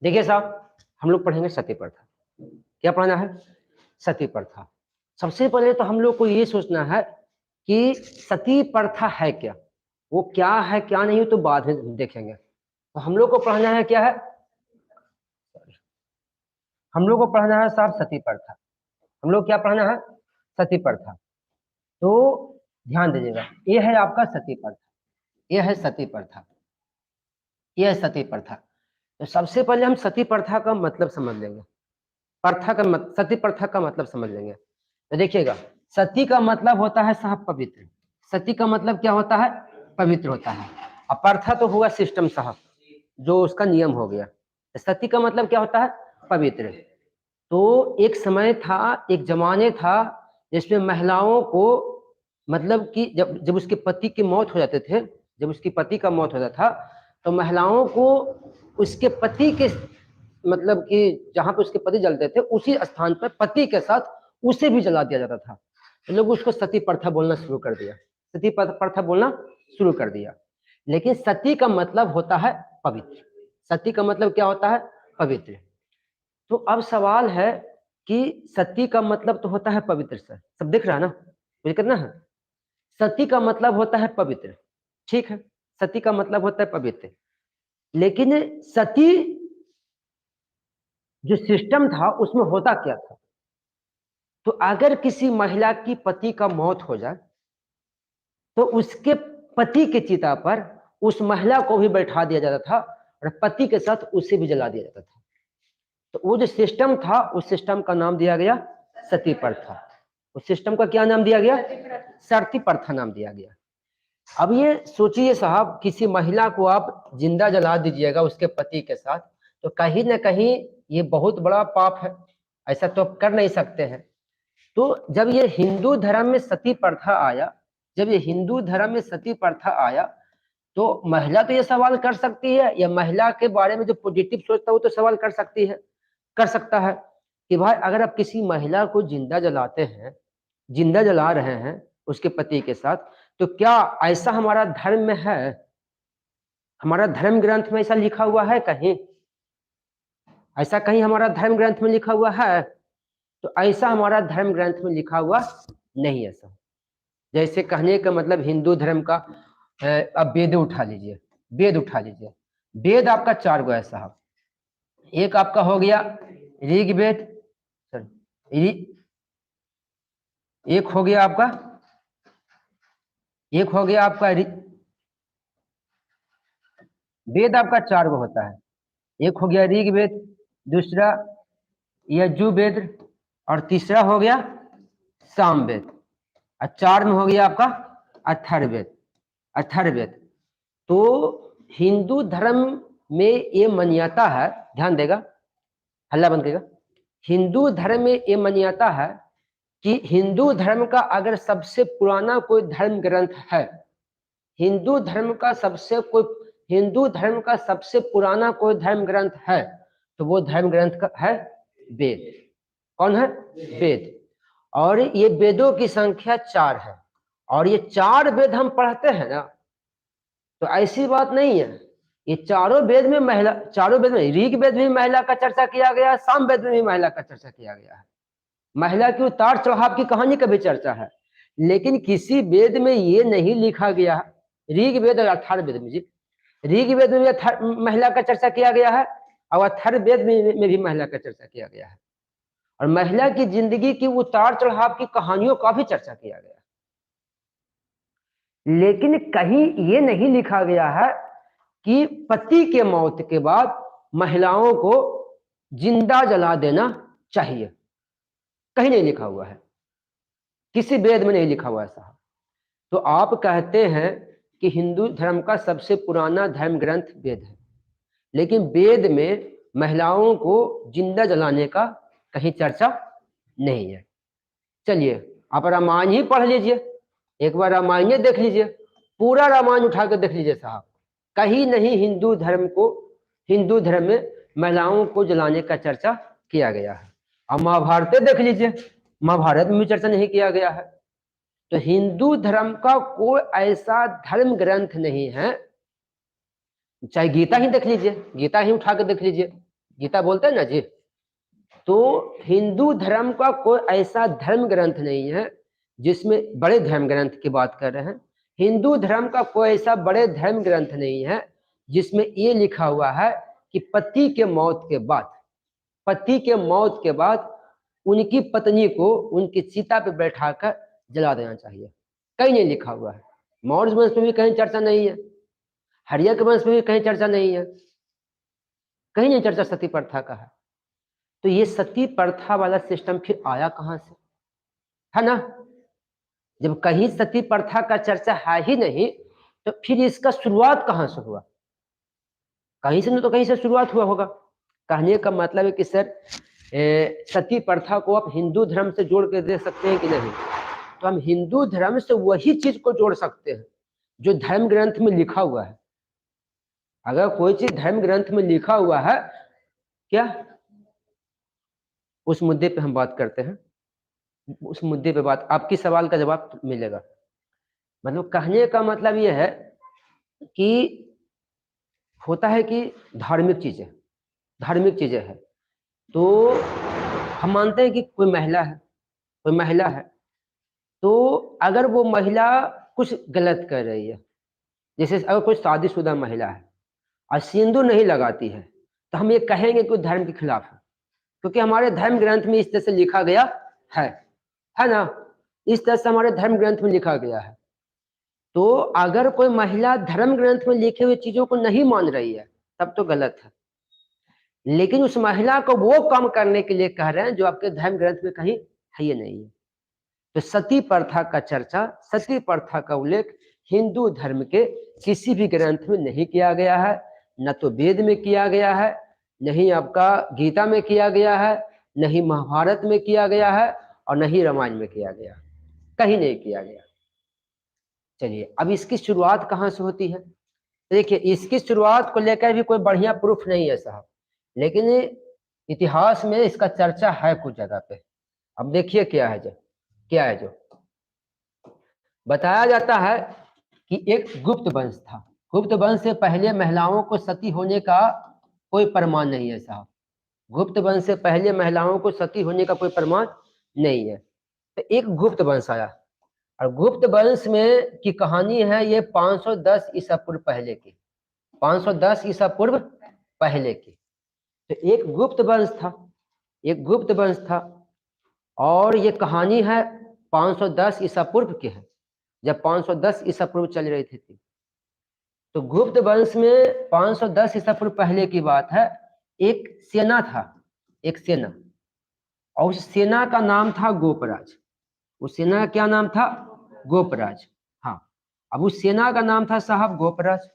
देखिए साहब, हम लोग पढ़ेंगे सती प्रथा। क्या पढ़ना है? सती प्रथा। सबसे पहले तो हम लोग को ये सोचना है कि सती प्रथा है क्या, वो क्या है क्या नहीं तो बाद में देखेंगे। तो हम लोग को पढ़ना है क्या है, हम लोग को पढ़ना है साहब सती प्रथा। हम लोग क्या पढ़ना है? सती प्रथा। तो ध्यान दीजिएगा, ये है आपका सती प्रथा, ये है सती प्रथा, ये है सती प्रथा। तो सबसे पहले हम सती प्रथा का मतलब समझ लेंगे। सती प्रथा का मतलब समझ लेंगे। तो देखिएगा, सती का मतलब होता है साहब पवित्र। सती का मतलब क्या होता है? पवित्र होता है। अब प्रथा तो हुआ सिस्टम साहब, जो उसका नियम हो गया। तो सती का मतलब क्या होता है? पवित्र। तो एक समय था, एक जमाने था जिसमें महिलाओं को, मतलब कि जब जब उसके पति की मौत हो जाते थे, जब उसके पति का मौत होता था, तो महिलाओं को उसके पति के, मतलब कि जहां पे उसके पति जलते थे उसी स्थान पर पति के साथ उसे भी जला दिया जाता था। तो लोग उसको सती प्रथा बोलना शुरू कर दिया, सती प्रथा बोलना शुरू कर दिया। लेकिन सती का मतलब होता है पवित्र। सती का मतलब क्या होता है? पवित्र। तो अब सवाल है कि सती का मतलब तो होता है पवित्र सर, सब दिख रहा है ना, मुझे करना है। सती का मतलब होता है पवित्र, ठीक है, सती का मतलब होता है पवित्र। लेकिन सती जो सिस्टम था उसमें होता क्या था? तो अगर किसी महिला की पति का मौत हो जाए तो उसके पति के चिता पर उस महिला को भी बैठा दिया जाता था और पति के साथ उसे भी जला दिया जाता था। तो वो जो सिस्टम था, उस सिस्टम का नाम दिया गया सती प्रथा। उस सिस्टम का क्या नाम दिया गया? सती प्रथा नाम दिया गया। अब ये सोचिए साहब, किसी महिला को आप जिंदा जला दीजिएगा उसके पति के साथ, तो कहीं ना कहीं ये बहुत बड़ा पाप है, ऐसा तो आप कर नहीं सकते हैं। तो जब ये हिंदू धर्म में सती प्रथा आया, जब ये हिंदू धर्म में सती प्रथा आया, तो महिला तो ये सवाल कर सकती है, या महिला के बारे में जो पॉजिटिव सोचता है वो तो सवाल कर सकती है, कर सकता है कि भाई अगर आप किसी महिला को जिंदा जलाते हैं, जिंदा जला रहे हैं उसके पति के साथ, तो क्या ऐसा हमारा धर्म में है? हमारा धर्म ग्रंथ में ऐसा लिखा हुआ है कहीं? ऐसा कहीं हमारा धर्म ग्रंथ में लिखा हुआ है? तो ऐसा हमारा धर्म ग्रंथ में लिखा हुआ नहीं है सर। जैसे कहने का मतलब हिंदू धर्म का, अब वेद उठा लीजिए, वेद उठा लीजिए। वेद आपका 4 गो है साहब। एक आपका हो गया ऋग्वेद, सर एक हो गया आपका, एक हो गया आपका वेद आपका 4 गो होता है। एक हो गया ऋग्वेद, दूसरा यजुर्वेद, और तीसरा हो गया सामवेद, और 4 में हो गया आपका अथर्ववेद। अथर्ववेद। तो हिंदू धर्म में ये मान्यता है, ध्यान देगा, हल्ला बंद करेगा। हिंदू धर्म में ये मान्यता है कि हिंदू धर्म का अगर सबसे पुराना कोई धर्म ग्रंथ है, हिंदू धर्म का हिंदू धर्म का सबसे पुराना कोई धर्म ग्रंथ है, तो वो धर्म ग्रंथ का है वेद। कौन है? वेद। और ये वेदों की संख्या 4 है, और ये 4 वेद हम पढ़ते हैं ना, तो ऐसी बात नहीं है। ये चारों वेद में महिला, चारों वेद में, ऋग्वेद में महिला का चर्चा किया गया है, सामवेद में भी महिला का चर्चा किया गया है। महिला की उतार चढ़ाव की कहानी का भी चर्चा है। लेकिन किसी वेद में ये नहीं लिखा गया, ऋग्वेद और अथर्ववेद में जी, ऋग्वेद में भी महिला का चर्चा किया गया है, और अथर्ववेद में भी महिला का चर्चा किया गया है, और महिला की जिंदगी की उतार चढ़ाव की कहानियों का भी चर्चा किया गया है। लेकिन कहीं ये नहीं लिखा गया है कि पति के मौत के बाद महिलाओं को जिंदा जला देना चाहिए, कहीं नहीं लिखा हुआ है, किसी वेद में नहीं लिखा हुआ है साहब। तो आप कहते हैं कि हिंदू धर्म का सबसे पुराना धर्म ग्रंथ वेद है, लेकिन वेद में महिलाओं को जिंदा जलाने का कहीं चर्चा नहीं है। चलिए आप रामायण ही पढ़ लीजिए, एक बार रामायण देख लीजिए, पूरा रामायण उठा कर देख लीजिए साहब, कहीं नहीं हिंदू धर्म में महिलाओं को जलाने का चर्चा किया गया है। अब महाभारत देख लीजिए, महाभारत में भी चर्चा नहीं किया गया है। तो हिंदू धर्म का कोई ऐसा धर्म ग्रंथ नहीं है, चाहे गीता ही देख लीजिए, गीता ही उठा कर देख लीजिए, गीता बोलते हैं ना जी। तो हिंदू धर्म का कोई ऐसा धर्म ग्रंथ नहीं है जिसमें, बड़े धर्म ग्रंथ की बात कर रहे हैं, हिंदू धर्म का कोई ऐसा बड़े धर्म ग्रंथ नहीं है जिसमें ये लिखा हुआ है कि पति के मौत के बाद, पति के मौत के बाद उनकी पत्नी को उनकी चिता पे बैठाकर जला देना चाहिए। कहीं नहीं लिखा हुआ है। मौर्य वंश में भी कहीं चर्चा नहीं है, हर्यक वंश में भी कहीं चर्चा नहीं है, कहीं नहीं चर्चा सती प्रथा का है। तो ये सती प्रथा वाला सिस्टम फिर आया कहां से, है ना? जब कहीं सती प्रथा का चर्चा है ही नहीं, तो फिर इसका शुरुआत कहां से हुआ? कहीं से नहीं तो कहीं से शुरुआत हुआ होगा। कहने का मतलब है कि सर सती प्रथा को आप हिंदू धर्म से जोड़ के दे सकते हैं कि नहीं? तो हम हिंदू धर्म से वही चीज को जोड़ सकते हैं जो धर्म ग्रंथ में लिखा हुआ है। अगर कोई चीज धर्म ग्रंथ में लिखा हुआ है क्या, उस मुद्दे पे हम बात करते हैं, उस मुद्दे पे बात, आपकी सवाल का जवाब मिलेगा। मतलब कहने का मतलब यह है कि होता है कि धार्मिक चीजें है, तो हम मानते हैं कि कोई महिला है, तो अगर वो महिला कुछ गलत कर रही है, जैसे अगर कोई शादीशुदा महिला है और सिंदूर नहीं लगाती है, तो हम ये कहेंगे कि वो धर्म के खिलाफ है, क्योंकि हमारे धर्म ग्रंथ में इस तरह से लिखा गया है ना? इस तरह से हमारे धर्म ग्रंथ में लिखा गया है। तो अगर कोई महिला धर्म ग्रंथ में लिखे हुए चीजों को नहीं मान रही है, तब तो गलत है। लेकिन उस महिला को वो काम करने के लिए कह रहे हैं जो आपके धर्म ग्रंथ में कहीं है ही नहीं है। तो सती प्रथा का चर्चा, सती प्रथा का उल्लेख हिंदू धर्म के किसी भी ग्रंथ में नहीं किया गया है, न तो वेद में किया गया है, नहीं आपका गीता में किया गया है, नहीं महाभारत में किया गया है, और नहीं रामायण में किया गया, कहीं नहीं किया गया। चलिए, अब इसकी शुरुआत कहाँ से होती है? देखिए, इसकी शुरुआत को लेकर भी कोई बढ़िया प्रूफ नहीं है साहब, लेकिन इतिहास में इसका चर्चा है कुछ जगह पे। अब देखिए क्या है जो बताया जाता है कि एक गुप्त वंश था। गुप्त वंश से पहले महिलाओं को सती होने का कोई प्रमाण नहीं है साहब। गुप्त वंश से पहले महिलाओं को सती होने का कोई प्रमाण नहीं है। तो एक गुप्त वंश आया, और गुप्त वंश में की कहानी है ये 510 ईसा पूर्व पहले की, 510 ईसा पूर्व पहले की। तो एक गुप्त वंश था, और ये कहानी है 510 ईसा पूर्व की है, जब 510 ईसा पूर्व चल रही थी। तो गुप्त वंश में 510 ईसा पूर्व पहले की बात है। एक सेना था, और उस सेना का नाम था गोपराज। उस सेना का क्या नाम था? गोपराज। हाँ, अब उस सेना का नाम था साहब गोपराज,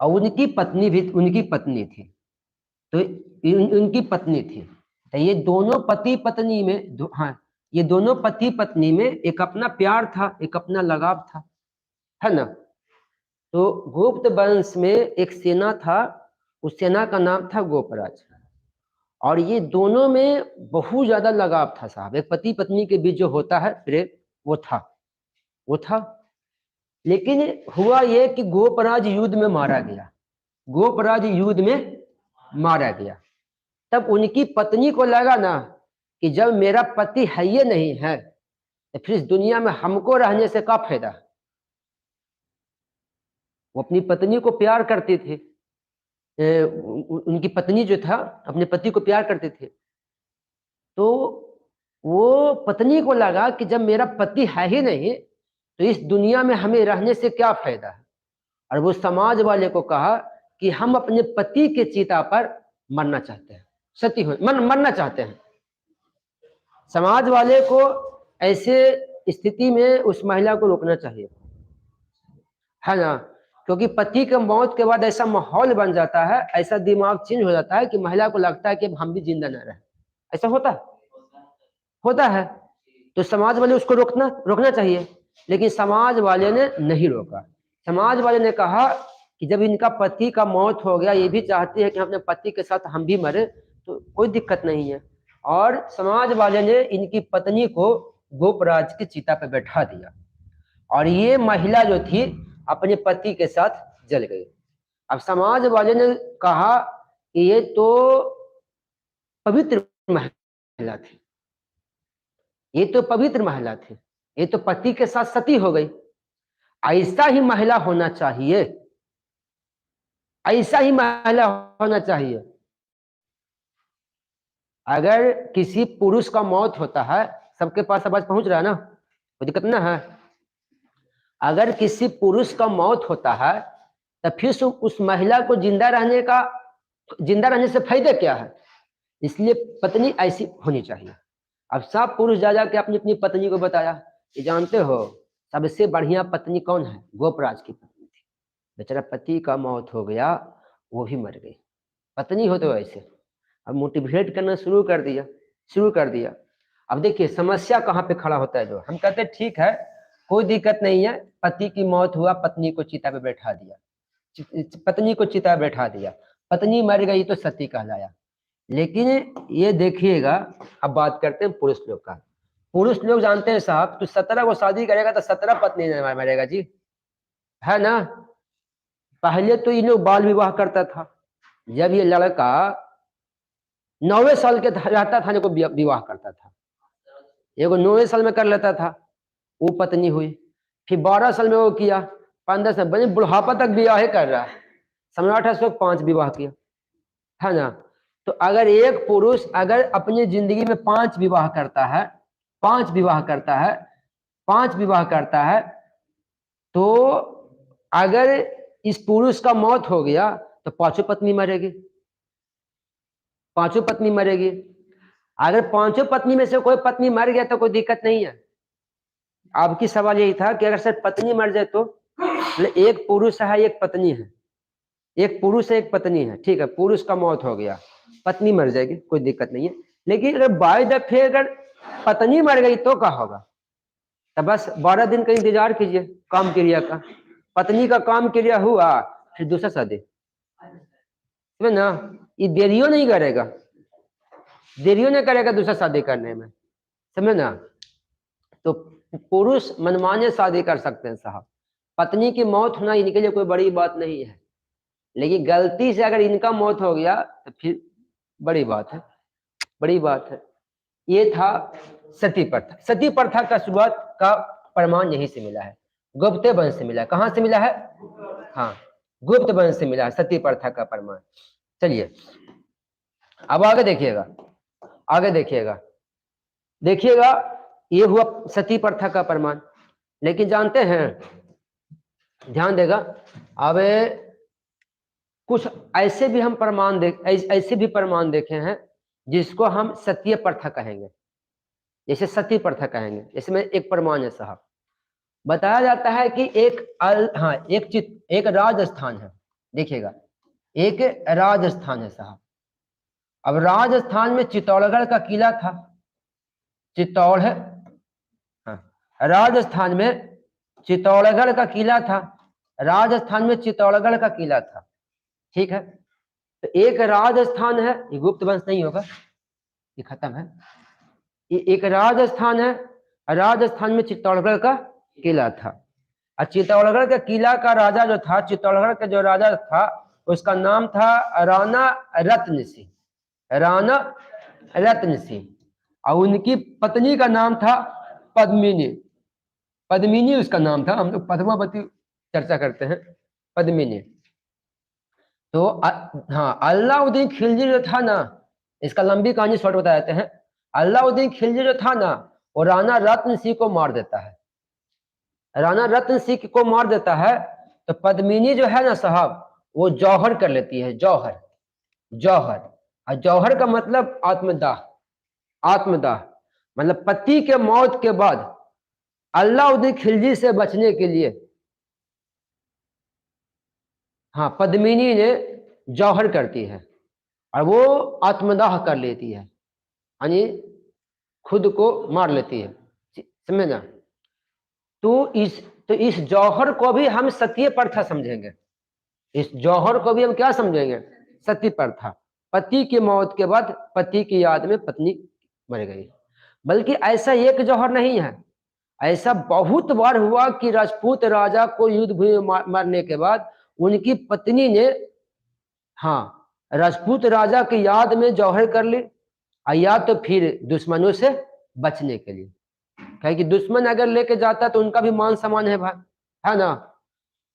और उनकी पत्नी थी। तो उनकी पत्नी थी, तो ये दोनों पति पत्नी में ये दोनों पति पत्नी में एक अपना प्यार था, एक अपना लगाव था, है ना? तो गुप्त वंश में एक सेना था, उस सेना का नाम था गोपराज, और ये दोनों में बहुत ज्यादा लगाव था साहब। एक पति पत्नी के बीच जो होता है प्रेम, वो था। लेकिन हुआ ये कि गोपराज युद्ध में मारा गया। तब उनकी पत्नी को लगा ना कि जब मेरा पति है ये नहीं है, तो फिर इस दुनिया में हमको रहने से क्या फायदा। वो अपनी पत्नी को प्यार करते थे, उनकी पत्नी जो था अपने पति को प्यार करते थे। तो वो पत्नी को लगा कि जब मेरा पति है ही नहीं, तो इस दुनिया में हमें रहने से क्या फायदा है। और वो समाज वाले को कहा कि हम अपने पति के चिता पर मरना चाहते हैं, मरना चाहते हैं। समाज वाले को ऐसे स्थिति में उस महिला को रोकना चाहिए, है ना? क्योंकि पति के मौत के बाद ऐसा माहौल बन जाता है, ऐसा दिमाग चेंज हो जाता है कि महिला को लगता है कि हम भी जिंदा न रहे। ऐसा होता है। तो समाज वाले उसको रोकना चाहिए, लेकिन समाज वाले ने नहीं रोका। समाज वाले ने कहा कि जब इनका पति का मौत हो गया, ये भी चाहती है कि अपने पति के साथ हम भी मरे, तो कोई दिक्कत नहीं है। और समाज वाले ने इनकी पत्नी को गोपराज की चिता पे बैठा दिया, और ये महिला जो थी अपने पति के साथ जल गई। अब समाज वाले ने कहा ये तो पवित्र महिला थी, ये तो पवित्र महिला थी, ये तो पति के साथ सती हो गई। ऐसा ही महिला होना चाहिए, ऐसा ही महिला होना चाहिए। अगर किसी पुरुष का मौत होता है, सबके पास आवाज पहुंच रहा है ना, कोई दिक्कत ना है। अगर किसी पुरुष का मौत होता है तो फिर उस महिला को जिंदा रहने से फायदा क्या है? इसलिए पत्नी ऐसी होनी चाहिए। अब सब पुरुष जा जाके अपनी अपनी पत्नी को बताया, ये जानते हो सबसे बढ़िया पत्नी कौन है? गोपराज की पत्नी थी। बेचारा पति का मौत हो गया, वो भी मर गई। पत्नी हो तो ऐसे। अब मोटिवेट करना शुरू कर दिया। अब देखिए समस्या कहाँ पे खड़ा होता है। जो हम कहते हैं ठीक है, कोई दिक्कत नहीं है, पति की मौत हुआ, पत्नी को चिता पे बैठा दिया, पत्नी मर गई तो सती कहलाया। लेकिन ये देखिएगा, अब बात करते हैं पुरुष लोग का। पुरुष लोग जानते हैं साहब, तो 17 को शादी करेगा तो 17 पत्नी मरेगा जी, है ना। पहले तो ये लोग बाल विवाह करता था। जब ये लड़का 9वें साल के रहता था, को विवाह करता था, एगो 9वें साल में कर लेता था, वो पत्नी हुई। फिर 12 साल में वो किया, 15 साल बने बुढ़ापा तक विवाह कर रहा है। सम्राट अशोक 5 विवाह किया, है ना। तो अगर एक पुरुष अगर अपनी जिंदगी में 5 विवाह करता है, 5 विवाह करता है, तो अगर इस पुरुष का मौत हो गया तो 5 पत्नी मरेगी। अगर 5 पत्नी में से कोई पत्नी मर गया तो कोई दिक्कत नहीं है। आपकी सवाल यही था कि अगर सिर्फ पत्नी मर जाए तो एक पुरुष है, एक पत्नी है, एक पुरुष है, एक पत्नी है, ठीक है, पुरुष का मौत हो गया, पत्नी मर जाएगी, कोई दिक्कत नहीं है। लेकिन अगर बाय दफे अगर पत्नी मर गई तो क्या होगा? तो बस 12 दिन का इंतजार कीजिए काम क्रिया का। पत्नी का काम क्रिया हुआ, फिर दूसरा शादी, समझ ना। ये देरियो नहीं करेगा दूसरा शादी करने में, समझ ना। तो पुरुष मनमाने शादी कर सकते हैं साहब। पत्नी की मौत होना इनके लिए कोई बड़ी बात नहीं है, लेकिन गलती से अगर इनका मौत हो गया तो फिर बड़ी बात है। ये था सती प्रथा। सती प्रथा का शुरुआत का प्रमाण यहीं से मिला है, गुप्त वंश से मिला है। कहां से मिला है? हाँ, गुप्त वंश से मिला है सती प्रथा का प्रमाण। चलिए अब आगे देखिएगा, ये हुआ सती प्रथा का प्रमाण। लेकिन जानते हैं, ध्यान देगा, अब कुछ ऐसे भी हम ऐसे भी प्रमाण देखे हैं जिसको हम सत्य प्रथा कहेंगे, जैसे सती प्रथा कहेंगे। जैसे में एक प्रमाण है साहब, बताया जाता है कि एक राजस्थान है। देखिएगा, एक राजस्थान है साहब। अब राजस्थान में चित्तौड़गढ़ का किला था, राजस्थान में चित्तौड़गढ़ का किला था, ठीक है। तो एक राजस्थान है, ये गुप्त वंश नहीं होगा, ये खत्म है। ये एक राजस्थान है, राजस्थान में चित्तौड़गढ़ का किला था। और चित्तौड़गढ़ के किला का राजा जो था, चित्तौड़गढ़ का जो राजा था, उसका नाम था राणा रत्न सिंह। और उनकी पत्नी का नाम था पद्मिनी उसका नाम था। हम लोग पद्मावती चर्चा करते हैं, पद्मिनी। तो हाँ, अलाउद्दीन खिलजी जो था ना, इसका लंबी कहानी शॉर्ट बता देते हैं। अलाउद्दीन खिलजी जो था ना, वो राणा रत्न सिंह को मार देता है। तो पद्मिनी जो है ना साहब, वो जौहर कर लेती है, जौहर। और जौहर का मतलब आत्मदाह। मतलब पति के मौत के बाद अलाउद्दीन खिलजी से बचने के लिए, हाँ, पद्मिनी ने जौहर करती है और वो आत्मदाह कर लेती है, यानी खुद को मार लेती है, समझे ना। तो इस जौहर को भी हम सत्य प्रथा समझेंगे। इस जौहर को भी हम क्या समझेंगे? सती प्रथा। पति की मौत के बाद पति की याद में पत्नी मर गई। बल्कि ऐसा एक जौहर नहीं है, ऐसा बहुत बार हुआ कि राजपूत राजा को युद्ध भूमि मरने के बाद उनकी पत्नी ने, हाँ, राजपूत राजा की याद में जौहर कर ली, या तो फिर दुश्मनों से बचने के लिए, कहे कि दुश्मन अगर लेके जाता तो उनका भी मान सम्मान है भाई, है ना,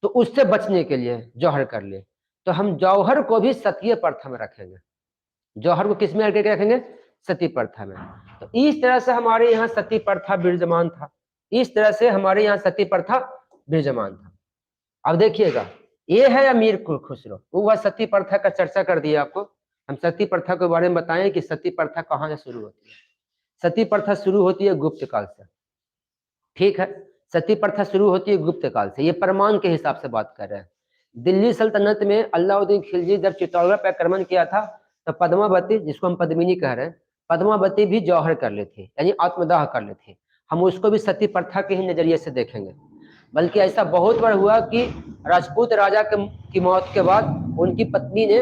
तो उससे बचने के लिए जौहर कर ले। तो हम जौहर को भी सतीय प्रथा में रखेंगे, जौहर को किस में रखेंगे? सती प्रथा में। तो इस तरह से हमारे यहाँ सती प्रथा विराजमान था, इस तरह से हमारे यहाँ सती प्रथा विराजमान था। अब देखिएगा, ये है अमीर खुसरो, वो वह सती प्रथा का चर्चा कर दिया आपको। हम सती प्रथा के बारे में बताएं कि सती प्रथा कहाँ से शुरू होती है। सती प्रथा शुरू होती है गुप्त काल से, ठीक है, सती प्रथा शुरू होती है गुप्त काल से। ये प्रमाण के हिसाब से बात कर रहे हैं। दिल्ली सल्तनत में अलाउद्दीन खिलजी जब चित्तौड़गढ़ पर आक्रमण किया था, तो पद्मावती, जिसको हम पद्मिनी कह रहे हैं, पद्मावती भी जौहर कर लेती, यानी आत्मदाह कर लेती। हम उसको भी सती प्रथा के ही नजरिए से देखेंगे। बल्कि ऐसा बहुत बार हुआ कि राजपूत राजा की मौत के बाद उनकी पत्नी ने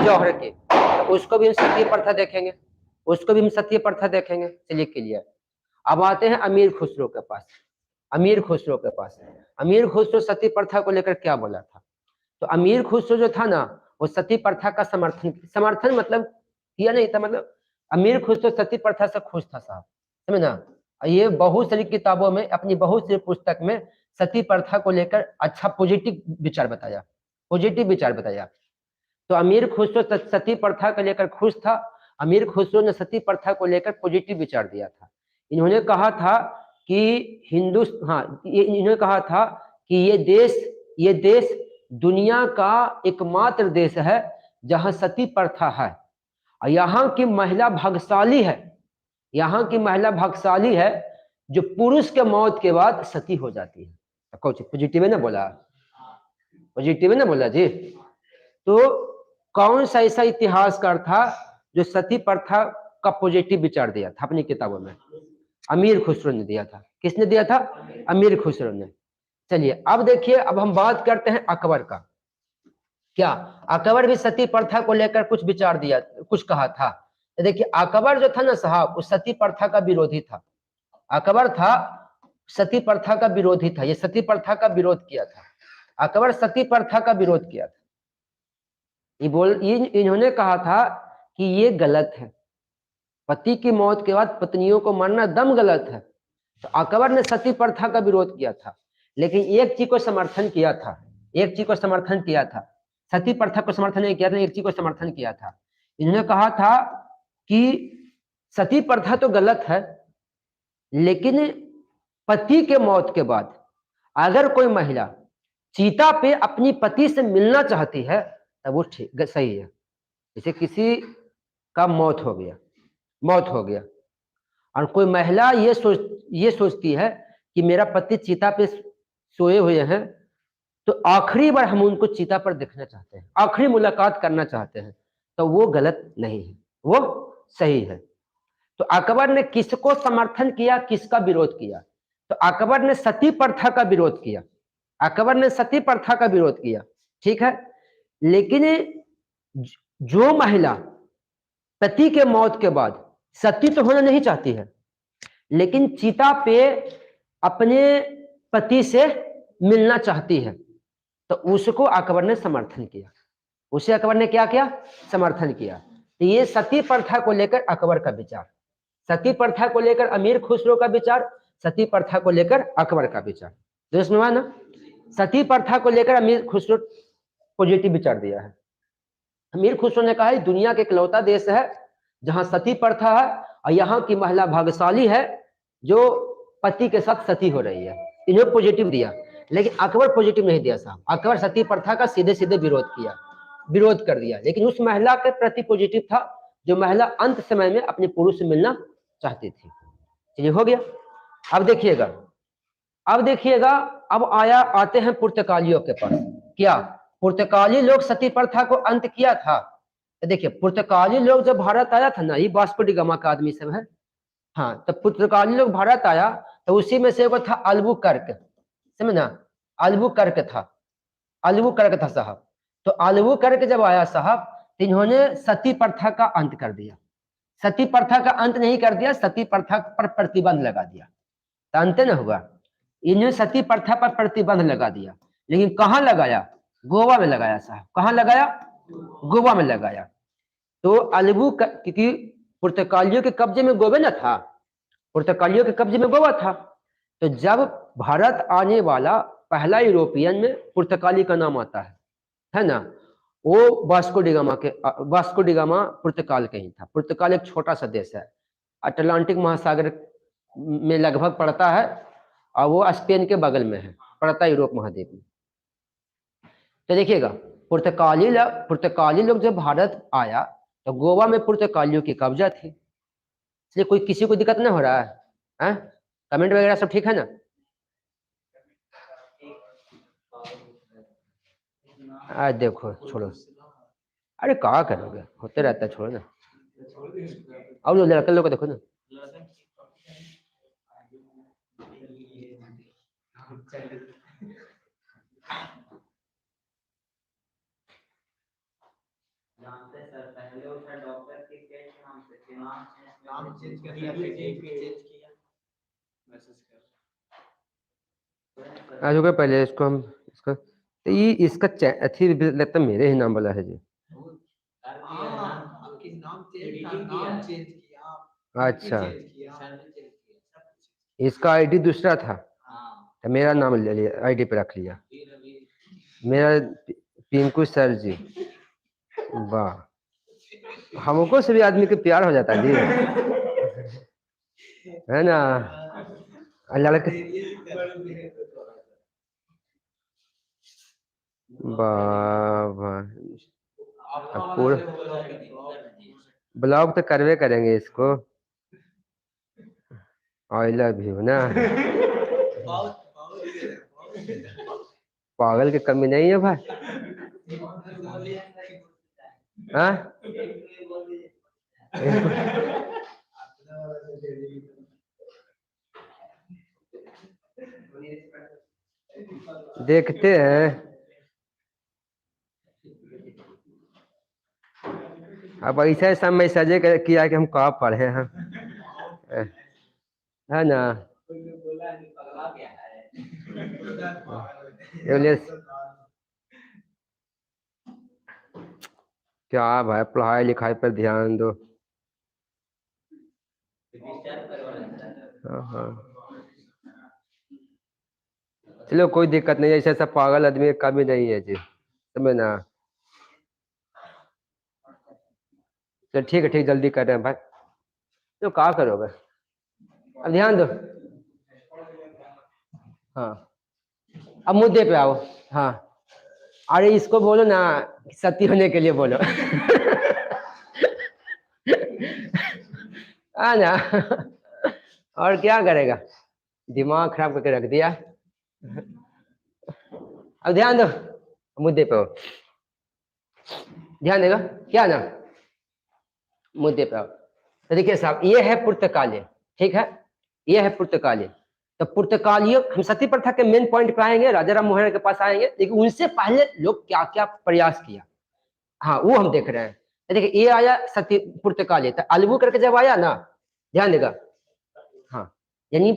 जौहर की, तो उसको भी हम सती प्रथा देखेंगे, उसको भी हम सती प्रथा देखेंगे। चलिए क्लियर। अब आते हैं अमीर खुसरो के पास। अमीर खुसरो के पास, अमीर खुसरो सती प्रथा को लेकर क्या बोला था? तो अमीर खुसरो जो था ना, वो सती प्रथा का समर्थन मतलब किया नहीं था, मतलब अमीर खुसरो सती प्रथा से खुश था साहब, समझ ना। ये बहुत सारी किताबों में, अपनी बहुत सी पुस्तक में सती प्रथा को लेकर अच्छा पॉजिटिव विचार बताया, पॉजिटिव विचार बताया। तो अमीर खुसरो सती प्रथा को लेकर खुश था। अमीर खुसरो ने सती प्रथा को लेकर पॉजिटिव विचार दिया था। इन्होंने कहा था कि इन्होंने कहा था कि ये देश दुनिया का एकमात्र देश है जहां सती प्रथा है, और यहाँ की महिला भाग्यशाली है, यहाँ की महिला भाग्यशाली है जो पुरुष के मौत के बाद सती हो जाती है। पॉजिटिव है ना बोला, पॉजिटिव है ना बोला जी। तो कौन सा ऐसा इतिहासकार था जो सती प्रथा का पॉजिटिव विचार दिया था अपनी किताबों में? अमीर खुसरो ने दिया था। किसने दिया था? अमीर खुसरो ने। चलिए अब देखिए, अब हम बात करते हैं अकबर का। क्या अकबर भी सती प्रथा को लेकर कुछ विचार दिया, कुछ कहा था? तो देखिए, अकबर जो था ना साहब, वो सती प्रथा का विरोधी था। अकबर था सती प्रथा का विरोधी था, ये सती प्रथा का विरोध किया था। अकबर सती प्रथा का विरोध किया था। इन्होंने कहा था कि ये गलत है, पति की मौत के बाद पत्नियों को मारना दम गलत है। तो अकबर ने सती प्रथा का विरोध किया था, लेकिन एक चीज को समर्थन किया था, एक चीज को समर्थन किया था। सती प्रथा को समर्थन नहीं किया था, एक चीज को समर्थन किया था। इन्होंने कहा था कि सती प्रथा तो गलत है, लेकिन पति के मौत के बाद अगर कोई महिला चीता पे अपनी पति से मिलना चाहती है तब वो ठीक सही है। जैसे किसी का मौत हो गया और कोई महिला ये सोचती है कि मेरा पति चीता पे सोए हुए हैं, तो आखिरी बार हम उनको चीता पर देखना चाहते हैं, आखिरी मुलाकात करना चाहते हैं, तो वो गलत नहीं है, वो सही है। तो अकबर ने किसको समर्थन किया, किसका विरोध किया? तो अकबर ने सती प्रथा का विरोध किया, अकबर ने सती प्रथा का विरोध किया, ठीक है। लेकिन जो महिला पति के मौत के बाद सती तो होना नहीं चाहती है, लेकिन चिता पे अपने पति से मिलना चाहती है, तो उसको अकबर ने समर्थन किया, उसे अकबर ने क्या किया? समर्थन किया। तो ये सती प्रथा को लेकर अकबर का विचार, सती प्रथा को लेकर अमीर खुसरो का विचार, सती प्रथा को लेकर अकबर का विचार। तो इसमें ना सती प्रथा को लेकर अमीर खुसरो पॉजिटिव विचार दिया है। अमीर खुसरो ने कहा है दुनिया के इकलौता देश है जहां सती प्रथा है, और यहाँ की महिला भाग्यशाली है जो पति के साथ सती हो रही है। इन्हें पॉजिटिव दिया, लेकिन अकबर पॉजिटिव नहीं दिया साहब। अकबर सती प्रथा का सीधे सीधे विरोध कर दिया, लेकिन उस महिला के प्रति पॉजिटिव था जो महिला अंत समय में अपने पुरुष से मिलना चाहती थी। चलिए हो गया। अब देखिएगा, अब आते हैं पुर्तगालियों के पास। क्या पुर्तगाली लोग सती प्रथा को अंत किया था? तो देखिए, पुर्तगाली लोग जब भारत आया था ना, ये वास्को डी गामा का आदमी सब है, हाँ, तो पुर्तगाली लोग भारत आया तो उसी में से एक था अल्बुकर्क, समझना, अल्बुकर्क था साहब। तो अल्बुकर्क जब आया साहब, तो इन्होंने सती प्रथा का अंत कर दिया। सती प्रथा का अंत नहीं कर दिया, सती प्रथा पर प्रतिबंध लगा दिया। तो अंत न हुआ, इन्होंने सती प्रथा पर प्रतिबंध लगा दिया, लेकिन कहाँ लगाया? गोवा में लगाया साहब। कहाँ लगाया? गोवा में लगाया। तो क्योंकि पुर्तगालियों के कब्जे में गोवा न था, पुर्तगालियों के कब्जे में गोवा था। तो जब भारत आने वाला पहला यूरोपियन में पुर्तगाली का नाम आता है ना, वो वास्को डिगामा पुर्तगाल के ही था। पुर्तगाल एक छोटा सा देश है, अटलांटिक महासागर में लगभग पड़ता है, और वो स्पेन के बगल में है, पड़ता है यूरोप महाद्वीप में। तो देखिएगा, पुर्तगाली लोग जब भारत आया तो गोवा में पुर्तगालियों की कब्जा थी, इसलिए कोई किसी को दिक्कत नहीं हो रहा है? कमेंट वगैरह सब ठीक है ना? देखो छोड़ो, अरे कहा करोगे, होते रहता है, छोड़ो ना। और लोग लड़के लोग को देखो ना, आज हो गया। पहले इसको हम इसका तो ये इसका अथी लगता है मेरे ही नाम वाला है जी। अच्छा, इसका आईडी दूसरा था, तो मेरा नाम ले लिया, आईडी पे रख लिया मेरा पिंकू सर जी। वाह, हमको से भी आदमी के प्यार हो जाता है जी, है ना? लड़के पूरा ब्लॉग तो करवे करेंगे इसको, आई लव यू ना। पागल की कमी नहीं है भाई। हाँ? देखते हैं, अब ऐसा ऐसा मैसेज किया कि हम कहाँ पढ़े हैं, है ना? क्या भाई, पढ़ाई लिखाई पर ध्यान दो। हाँ, चलो कोई दिक्कत नहीं है, ऐसा ऐसा पागल आदमी का भी नहीं है जी, समझ ना? चलो ठीक है, ठीक, जल्दी कर रहे हैं भाई, तो क्या करोगे, अब ध्यान दो। हाँ, अब मुद्दे पे आओ। हाँ, अरे इसको बोलो ना, सती होने के लिए बोलो। है ना? और क्या करेगा, दिमाग खराब करके रख दिया। अब ध्यान दो, मुद्दे पे हो, ध्यान देगा क्या ना, मुद्दे पे आओ। तो देखिए साहब, ये है पुर्तगाली, ठीक है, ये है पुर्तगाली। तो पुर्तगालियों, हम सती प्रथा के मेन पॉइंट पे आएंगे, राजा राम मोहन के पास आएंगे, लेकिन उनसे पहले लोग क्या क्या प्रयास किया, हाँ वो हम देख रहे हैं। तो देखिए, ये आया सती पुर्तगाली, तो अलगू करके जब आया ना, ध्यान देगा, हाँ, यानी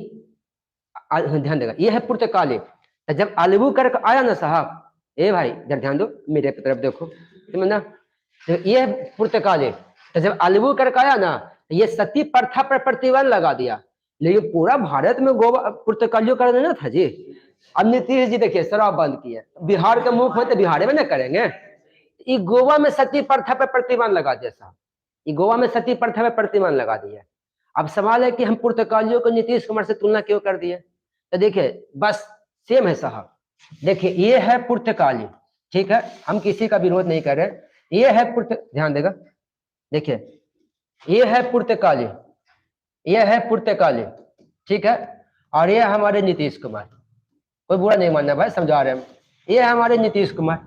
ध्यान देगा, ये है पुर्तगाली। तो जब अलगू करके आया ना साहब, ए भाई जब ध्यान दो, मेरे तरफ देखो, समझना, तो ये है पुर्तगाली। तो जब अलगू करके आया ना, तो ये सती प्रथा पर प्रतिबंध लगा दिया, लेकिन पूरा भारत में गोवा पुर्तगालियों का ना था जी। अब नीतीश जी देखिए शराब बंद किया, बिहार के मुख्यमंत्री बिहार में ना करेंगे, ये गोवा में सती प्रथा पर प्रतिबंध लगा दिया साहब, ये गोवा में सती प्रथा पर प्रतिबंध लगा दिया। अब सवाल है कि हम पुर्तगालियों को नीतीश कुमार से तुलना क्यों कर दिए? तो देखिए बस सेम है साहब, देखिए ये है पुर्तगाली, ठीक है, हम किसी का विरोध नहीं कर रहे, ये है ध्यान देगा, देखिए ये है पुर्तगाली, ये है पुर्तगाली, ठीक है, और ये हमारे नीतीश कुमार, कोई बुरा नहीं मानना भाई, समझा रहे हैं, ये हमारे नीतीश कुमार।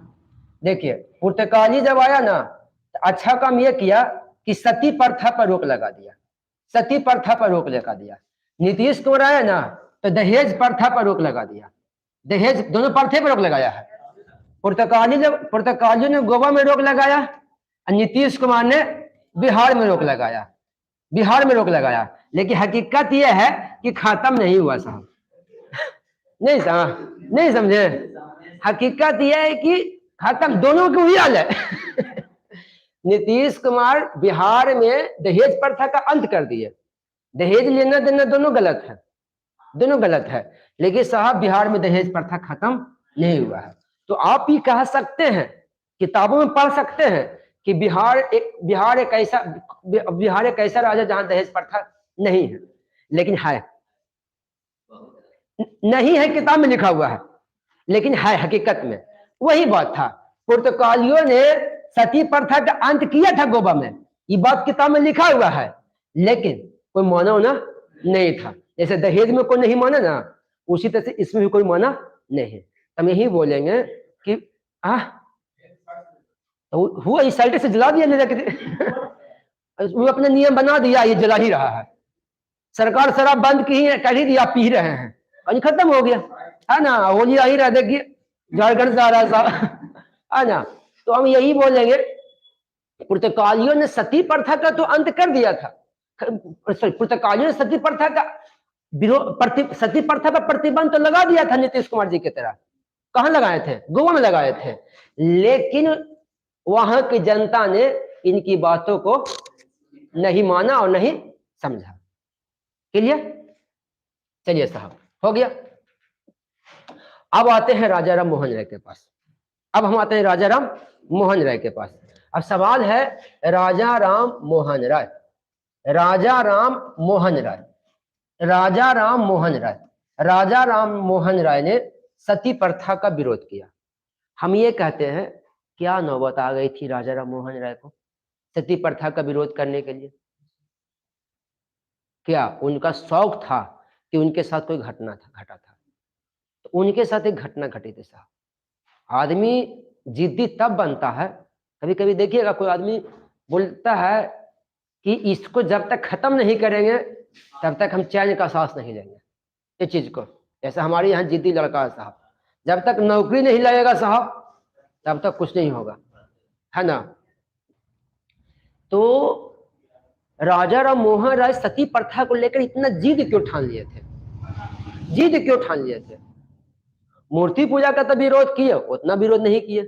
देखिए पुर्तगाली जब आया ना, तो अच्छा काम ये किया कि सती प्रथा पर रोक लगा दिया, सती प्रथा पर रोक लगा दिया। नीतीश कुमार आया ना, तो दहेज प्रथा पर रोक लगा दिया, दहेज दोनों प्रथे पर रोक लगाया है। पुर्तगाली ने गोवा में रोक लगाया, और नीतीश कुमार ने बिहार में रोक लगाया, बिहार में रोक लगाया। लेकिन हकीकत यह है कि खत्म नहीं हुआ साहब, नहीं समझे, हकीकत यह है कि खत्म, दोनों की हुई हाल है। नीतीश कुमार बिहार में दहेज प्रथा का अंत कर दिए, दहेज लेना देना दोनों गलत है, दोनों गलत है, लेकिन साहब बिहार में दहेज प्रथा खत्म नहीं हुआ है। तो आप ही कह सकते हैं, किताबों में पढ़ सकते हैं कि बिहार एक ऐसा राज्य जहां दहेज प्रथा नहीं है, लेकिन है, नहीं है किताब में लिखा हुआ है, लेकिन है हकीकत में। वही बात था, पुर्तगालियों ने सती प्रथा का अंत किया था गोवा में, ये बात किताब में लिखा हुआ है, लेकिन कोई माना ना नहीं था। जैसे दहेज में कोई नहीं माना ना, उसी तरह से इसमें भी कोई माना नहीं। हम यही बोलेंगे कि तो हुआ इस साइड से जला दिया, वो अपने नियम बना दिया, ये जला ही रहा है। सरकार शराब बंद की है, कर ही दिया, पी रहे हैं, और खत्म हो गया, है ना। होली आ ही रहा, देखिए झारखंड से आ रहा है ना। तो हम यही बोलेंगे, पुर्तगालियों ने सती प्रथा का तो अंत कर दिया था, पुर्तगालियों ने सती प्रथा का सती प्रथा पर प्रतिबंध तो लगा दिया था नीतीश कुमार जी की तरह। कहां लगाए थे? गोवा में लगाए थे, लेकिन वहां की जनता ने इनकी बातों को नहीं माना और नहीं समझा। क्लियर? चलिए साहब, हो गया। अब आते हैं राजा राम मोहन राय के पास। अब हम आते हैं राजा राम मोहन राय के पास। अब सवाल है राजा राम मोहन राय, राजा राम मोहन राय, राजा राम मोहन राय, राजा राम मोहन राय ने सती प्रथा का विरोध किया। हम ये कहते हैं, क्या नौबत आ गई थी राजा राम मोहन राय को सती प्रथा का विरोध करने के लिए? क्या उनका शौक था कि उनके साथ कोई घटा था? तो उनके साथ एक घटना घटी थी साहब। आदमी जिद्दी तब बनता है, कभी कभी देखिएगा कोई आदमी बोलता है कि इसको जब तक खत्म नहीं करेंगे तब तक हम चैन का सांस नहीं लेंगे, ये चीज को। जैसे हमारे यहाँ जिद्दी लड़का है साहब, जब तक नौकरी नहीं लगेगा साहब तब तक कुछ नहीं होगा, है ना। तो राजा राम मोहन राय सती प्रथा को लेकर इतना जिद क्यों ठान लिए थे? जिद क्यों ठान लिए थे? मूर्ति पूजा का तो विरोध किए, उतना विरोध नहीं किए।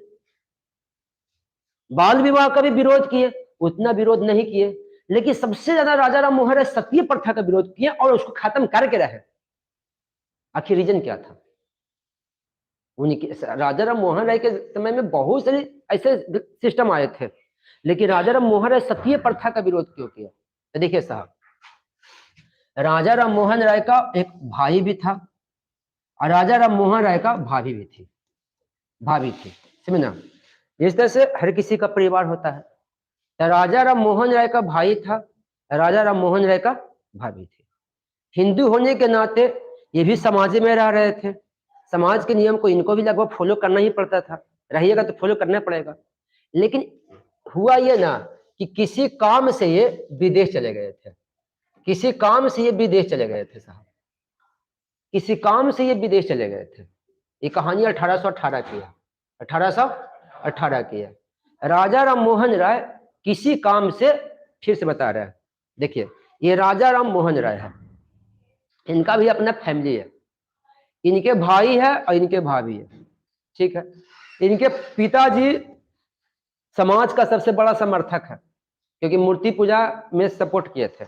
बाल विवाह का भी विरोध किए, उतना विरोध नहीं किए। लेकिन सबसे ज्यादा राजा राम मोहन राय सती प्रथा का विरोध किए और उसको खत्म करके रहे। आखिर रीजन क्या था? उनके राजा राम मोहन राय के समय में बहुत सारे ऐसे सिस्टम आए थे, लेकिन राजा राम मोहन राय सती प्रथा का विरोध क्यों किया? तो देखिए साहब, राजा राम मोहन राय का एक भाई भी था और राजा राम मोहन राय का भाभी भी थी, भाभी थी, समझना। इस तरह से हर किसी का परिवार होता है। तो राजा राम मोहन राय का भाई था, राजा राम मोहन राय का भाभी थी। हिंदू होने के नाते ये भी समाज में रह रहे थे, समाज के नियम को इनको भी लगभग फॉलो करना ही पड़ता था, रहिएगा तो फॉलो करना पड़ेगा। लेकिन हुआ ये ना कि किसी काम से ये विदेश चले गए थे, किसी काम से ये विदेश चले गए थे साहब, किसी काम से ये विदेश चले गए थे। ये कहानी 1818 की है, 1818 की है। राजा राम मोहन राय किसी काम से, फिर से बता रहे हैं, देखिए ये राजा राम मोहन राय है, इनका भी अपना फैमिली है, इनके भाई है और इनके भाभी है, ठीक है। इनके पिताजी समाज का सबसे बड़ा समर्थक है, क्योंकि मूर्ति पूजा में सपोर्ट किए थे।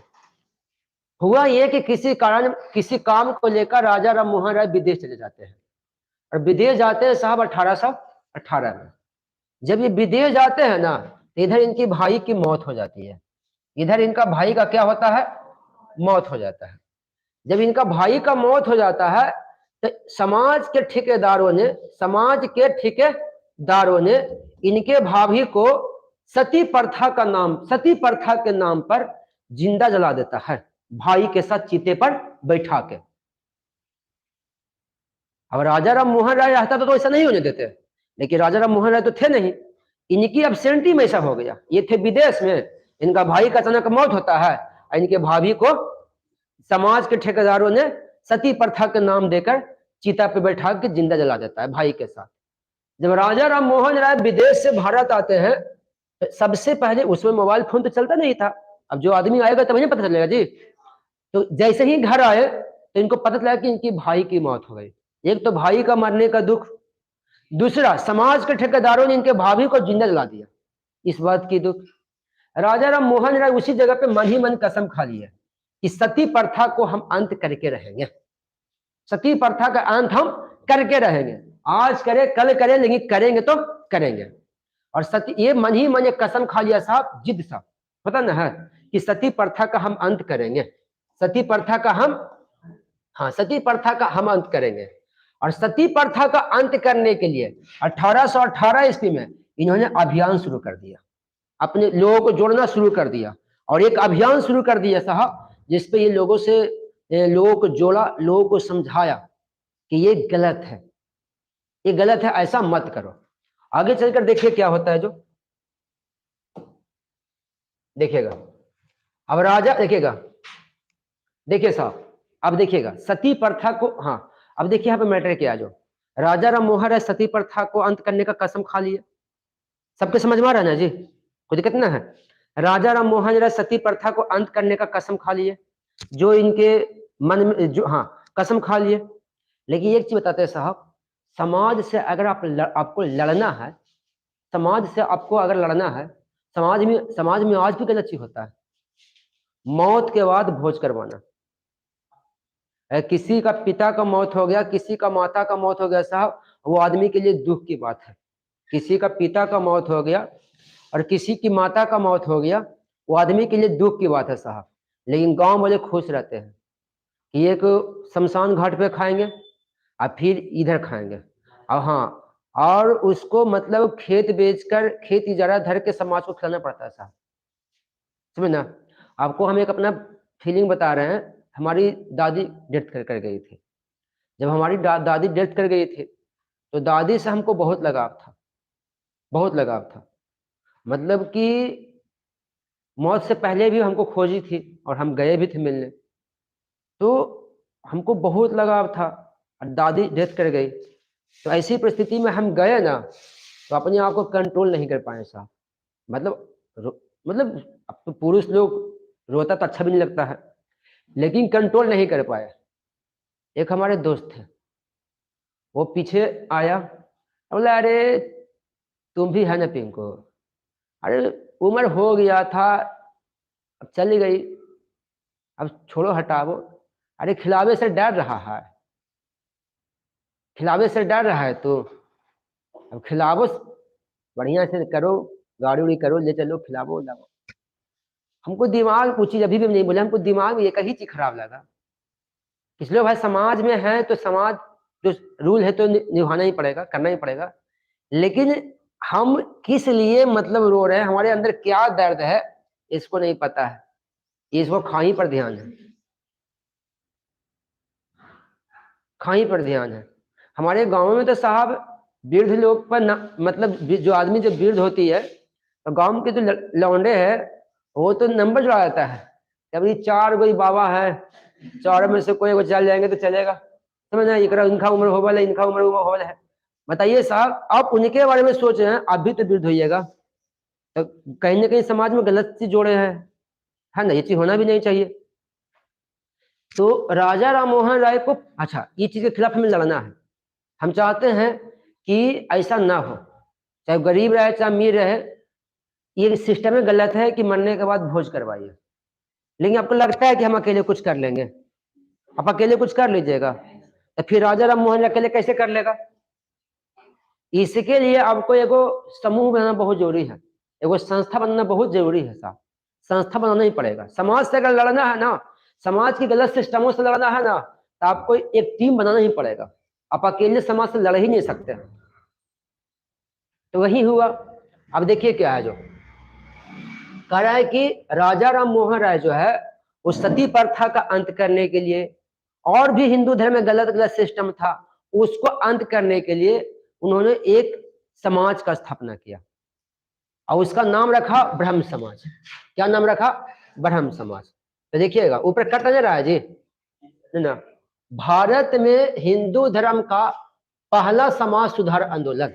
हुआ ये कि किसी कारण किसी काम को लेकर राजा राम मोहन राय विदेश चले जाते हैं, और विदेश जाते हैं साहब 1818 में। जब ये विदेश जाते हैं ना, तो इधर इनकी भाई की मौत हो जाती है, इधर इनका भाई का क्या होता है? मौत हो जाता है। जब इनका भाई का मौत हो जाता है तो समाज के ठेकेदारों ने इनके भाभी को सती प्रथा के नाम पर जिंदा जला देता है, भाई के साथ चीते पर बैठा के। अब राजा राम मोहन राय रहता तो ऐसा नहीं होने देते, लेकिन राजा राम मोहन राय तो थे नहीं, इनकी एब्सेंटी में ऐसा हो गया। ये थे विदेश में, इनका भाई का अचानक मौत होता है और इनके भाभी को समाज के ठेकेदारों ने सती प्रथा के नाम देकर चीता पे बैठा के जिंदा जला देता है भाई के साथ। जब राजा राम मोहन राय विदेश से भारत आते हैं, सबसे पहले उसमें मोबाइल फोन तो चलता नहीं था, अब जो आदमी आएगा तब नहीं पता चलेगा जी। तो जैसे ही घर आए तो इनको पता चला कि इनकी भाई की मौत हो गई। एक तो भाई का मरने का दुख, दूसरा, समाज के ठेकेदारों ने इनके भाभी को जिंदा जला दिया। इस बात की दुख। राजा राम मोहन राय उसी जगह पे मन ही मन कसम खा लिया कि सती प्रथा को हम अंत करके रहेंगे, सती प्रथा का अंत हम करके रहेंगे, आज करें कल करें लेकिन करेंगे तो करेंगे। और सती, ये मन ही मन कसम खा लिया साहब, जिद साहब, पता ना है कि सती प्रथा का हम अंत करेंगे, सती प्रथा का हम, हाँ सती प्रथा का हम अंत करेंगे। और सती प्रथा का अंत करने के लिए 1818 ईस्वी में इन्होंने अभियान शुरू कर दिया, अपने लोगों को जोड़ना शुरू कर दिया और एक अभियान शुरू कर दिया साहब, जिसपे ये लोगों को जोड़ा, लोगों को समझाया कि ये गलत है, ये गलत है, ऐसा मत करो। आगे चलकर देखिए क्या होता है, जो देखिएगा अब राजा, देखिएगा, देखिए साहब, अब देखिएगा सती प्रथा को, हाँ अब देखिए यहाँ पे मैटर क्या है, जो राजा राम मोहन राय सती प्रथा को अंत करने का कसम खा लिया। सबके समझ में आ रहा है ना जी, कोई दिक्कत ना है। राजा राम मोहन राय सती प्रथा को अंत करने का कसम खा लिए, जो इनके मन में, जो, हाँ कसम खा लिए। लेकिन एक चीज बताते हैं साहब, समाज से अगर आपको लड़ना है, समाज से आपको अगर लड़ना है, समाज में आज भी गलत चीज होता है, मौत के बाद भोज करवाना। किसी का पिता का मौत हो गया, किसी का माता का मौत हो गया साहब, वो आदमी के लिए दुख की बात है। किसी का पिता का मौत हो गया और किसी की माता का मौत हो गया, वो आदमी के लिए दुख की बात है साहब। लेकिन गांव वाले खुश रहते हैं कि एक शमशान घाट पे खाएंगे और फिर इधर खाएंगे, और हाँ, और उसको मतलब खेत बेचकर, खेत इजारा धर के समाज को खिलाना पड़ता है साहब, समझ ना। आपको हम एक अपना फीलिंग बता रहे हैं, हमारी दादी डेथ कर गई थी। जब हमारी दादी डेथ कर गई थी, तो दादी से हमको बहुत लगाव था, बहुत लगाव था। मतलब कि मौत से पहले भी हमको खोजी थी और हम गए भी थे मिलने, तो हमको बहुत लगाव था। और दादी डेथ कर गई, तो ऐसी परिस्थिति में हम गए ना, तो अपने आप को कंट्रोल नहीं कर पाए साहब। मतलब अब तो पुरुष लोग रोता तो अच्छा भी नहीं लगता है, लेकिन कंट्रोल नहीं कर पाए। एक हमारे दोस्त थे, वो पीछे आया, बोला अरे तुम भी है ना पिंको, अरे उम्र हो गया था, अब चली गई, अब छोड़ो हटाओ, अरे खिलावे से डर रहा है, खिलावे से डर रहा है तो अब खिलावो, बढ़िया से करो, गाड़ी उड़ी करो, ले चलो, खिलावो लाओ। हमको दिमाग, कुछ चीज अभी भी नहीं बोले, हमको दिमाग में एक ही चीज खराब लगा, इसलिए भाई समाज में है तो समाज जो रूल है तो निभाना ही पड़ेगा, करना ही पड़ेगा। लेकिन हम किस लिए मतलब रो रहे हैं, हमारे अंदर क्या दर्द है, इसको नहीं पता है, इसको खाई पर ध्यान है, खाई पर ध्यान है। हमारे गांव में तो साहब वृद्ध लोग पर मतलब जो आदमी जब वृद्ध होती है, तो गांव के जो लौंडे है, वो तो नंबर जुड़ा जाता है, अभी 4 कोई बाबा है, 4 में से कोई चल जाएंगे तो चलेगा, समझना, इनका उम्र हो वाला है, इनका उम्र हो वाला है। बताइए साहब, आप उनके बारे में सोच रहे हैं, आप भी तो वृद्ध होइएगा, तो कहीं ना कहीं समाज में गलत चीज जोड़े हैं, है ना, ये चीज होना भी नहीं चाहिए। तो राजा राम मोहन राय को, अच्छा ये चीज के खिलाफ हमें लड़ना है, हम चाहते हैं कि ऐसा ना हो, चाहे गरीब रहे चाहे अमीर रहे, ये सिस्टम में गलत है कि मरने के बाद भोज करवाइए। लेकिन आपको लगता है कि हम अकेले कुछ कर लेंगे, आप अकेले कुछ कर लीजिएगा, तो फिर राजा राम मोहन अकेले कैसे कर लेगा। इसके लिए आपको एगो समूह बनाना बहुत जरूरी है, एगो संस्था बनाना बहुत जरूरी है साहब, संस्था बनाना ही पड़ेगा। समाज से अगर लड़ना है ना, समाज की गलत सिस्टमों से लड़ना है ना, तो आपको एक टीम बनाना ही पड़ेगा, आप अकेले समाज से लड़ ही नहीं सकते। तो वही हुआ। अब देखिए क्या है, जो कह रहा है कि राजा राम मोहन राय जो है, उस सती प्रथा का अंत करने के लिए, और भी हिंदू धर्म में गलत गलत सिस्टम था, उसको अंत करने के लिए उन्होंने एक समाज का स्थापना किया और उसका नाम रखा ब्रह्म समाज। क्या नाम रखा? ब्रह्म समाज। तो देखिएगा ऊपर कट नहीं रहा है जी, ना, भारत में हिंदू धर्म का पहला समाज सुधार आंदोलन,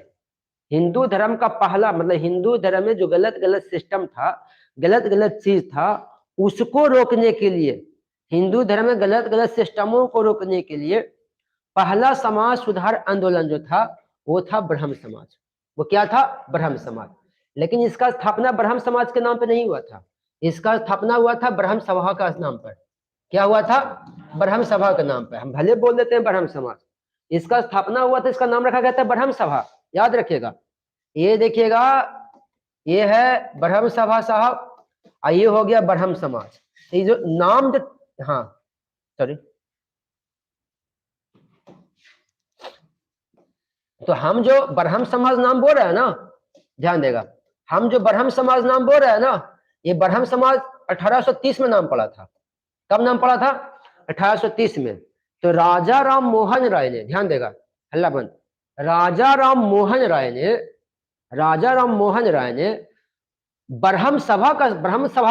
हिंदू धर्म का पहला, मतलब हिंदू धर्म में जो गलत गलत सिस्टम था, गलत गलत चीज था, उसको रोकने के लिए, हिंदू धर्म में गलत गलत सिस्टमों को रोकने के लिए पहला समाज सुधार आंदोलन जो था, वो था ब्रह्म समाज। वो क्या था? ब्रह्म समाज। लेकिन इसका स्थापना ब्रह्म समाज के नाम पे नहीं हुआ था, इसका स्थापना हुआ था ब्रह्म सभा का नाम पर। क्या हुआ था? ब्रह्म सभा के नाम पर। हम भले बोल देते हैं ब्रह्म समाज, इसका स्थापना हुआ था, इसका नाम रखा गया था ब्रह्म सभा। याद रखिएगा, ये देखिएगा, ये है ब्रह्म सभा साहब, और ये हो गया ब्रह्म समाज। ये जो नाम जो, हाँ सॉरी, तो हम जो ब्रह्म समाज नाम बोल रहे हैं ना, ध्यान देगा, हम जो ब्रह्म समाज नाम बोल रहे हैं ना, ये ब्रह्म समाज 1830 में नाम पड़ा था। कब नाम पड़ा था? 1830 में। तो राजा राम मोहन राय ने, ध्यान देगा, हल्ला बंद, राजा राम मोहन राय ने, राजा राम मोहन राय ने ब्रह्म सभा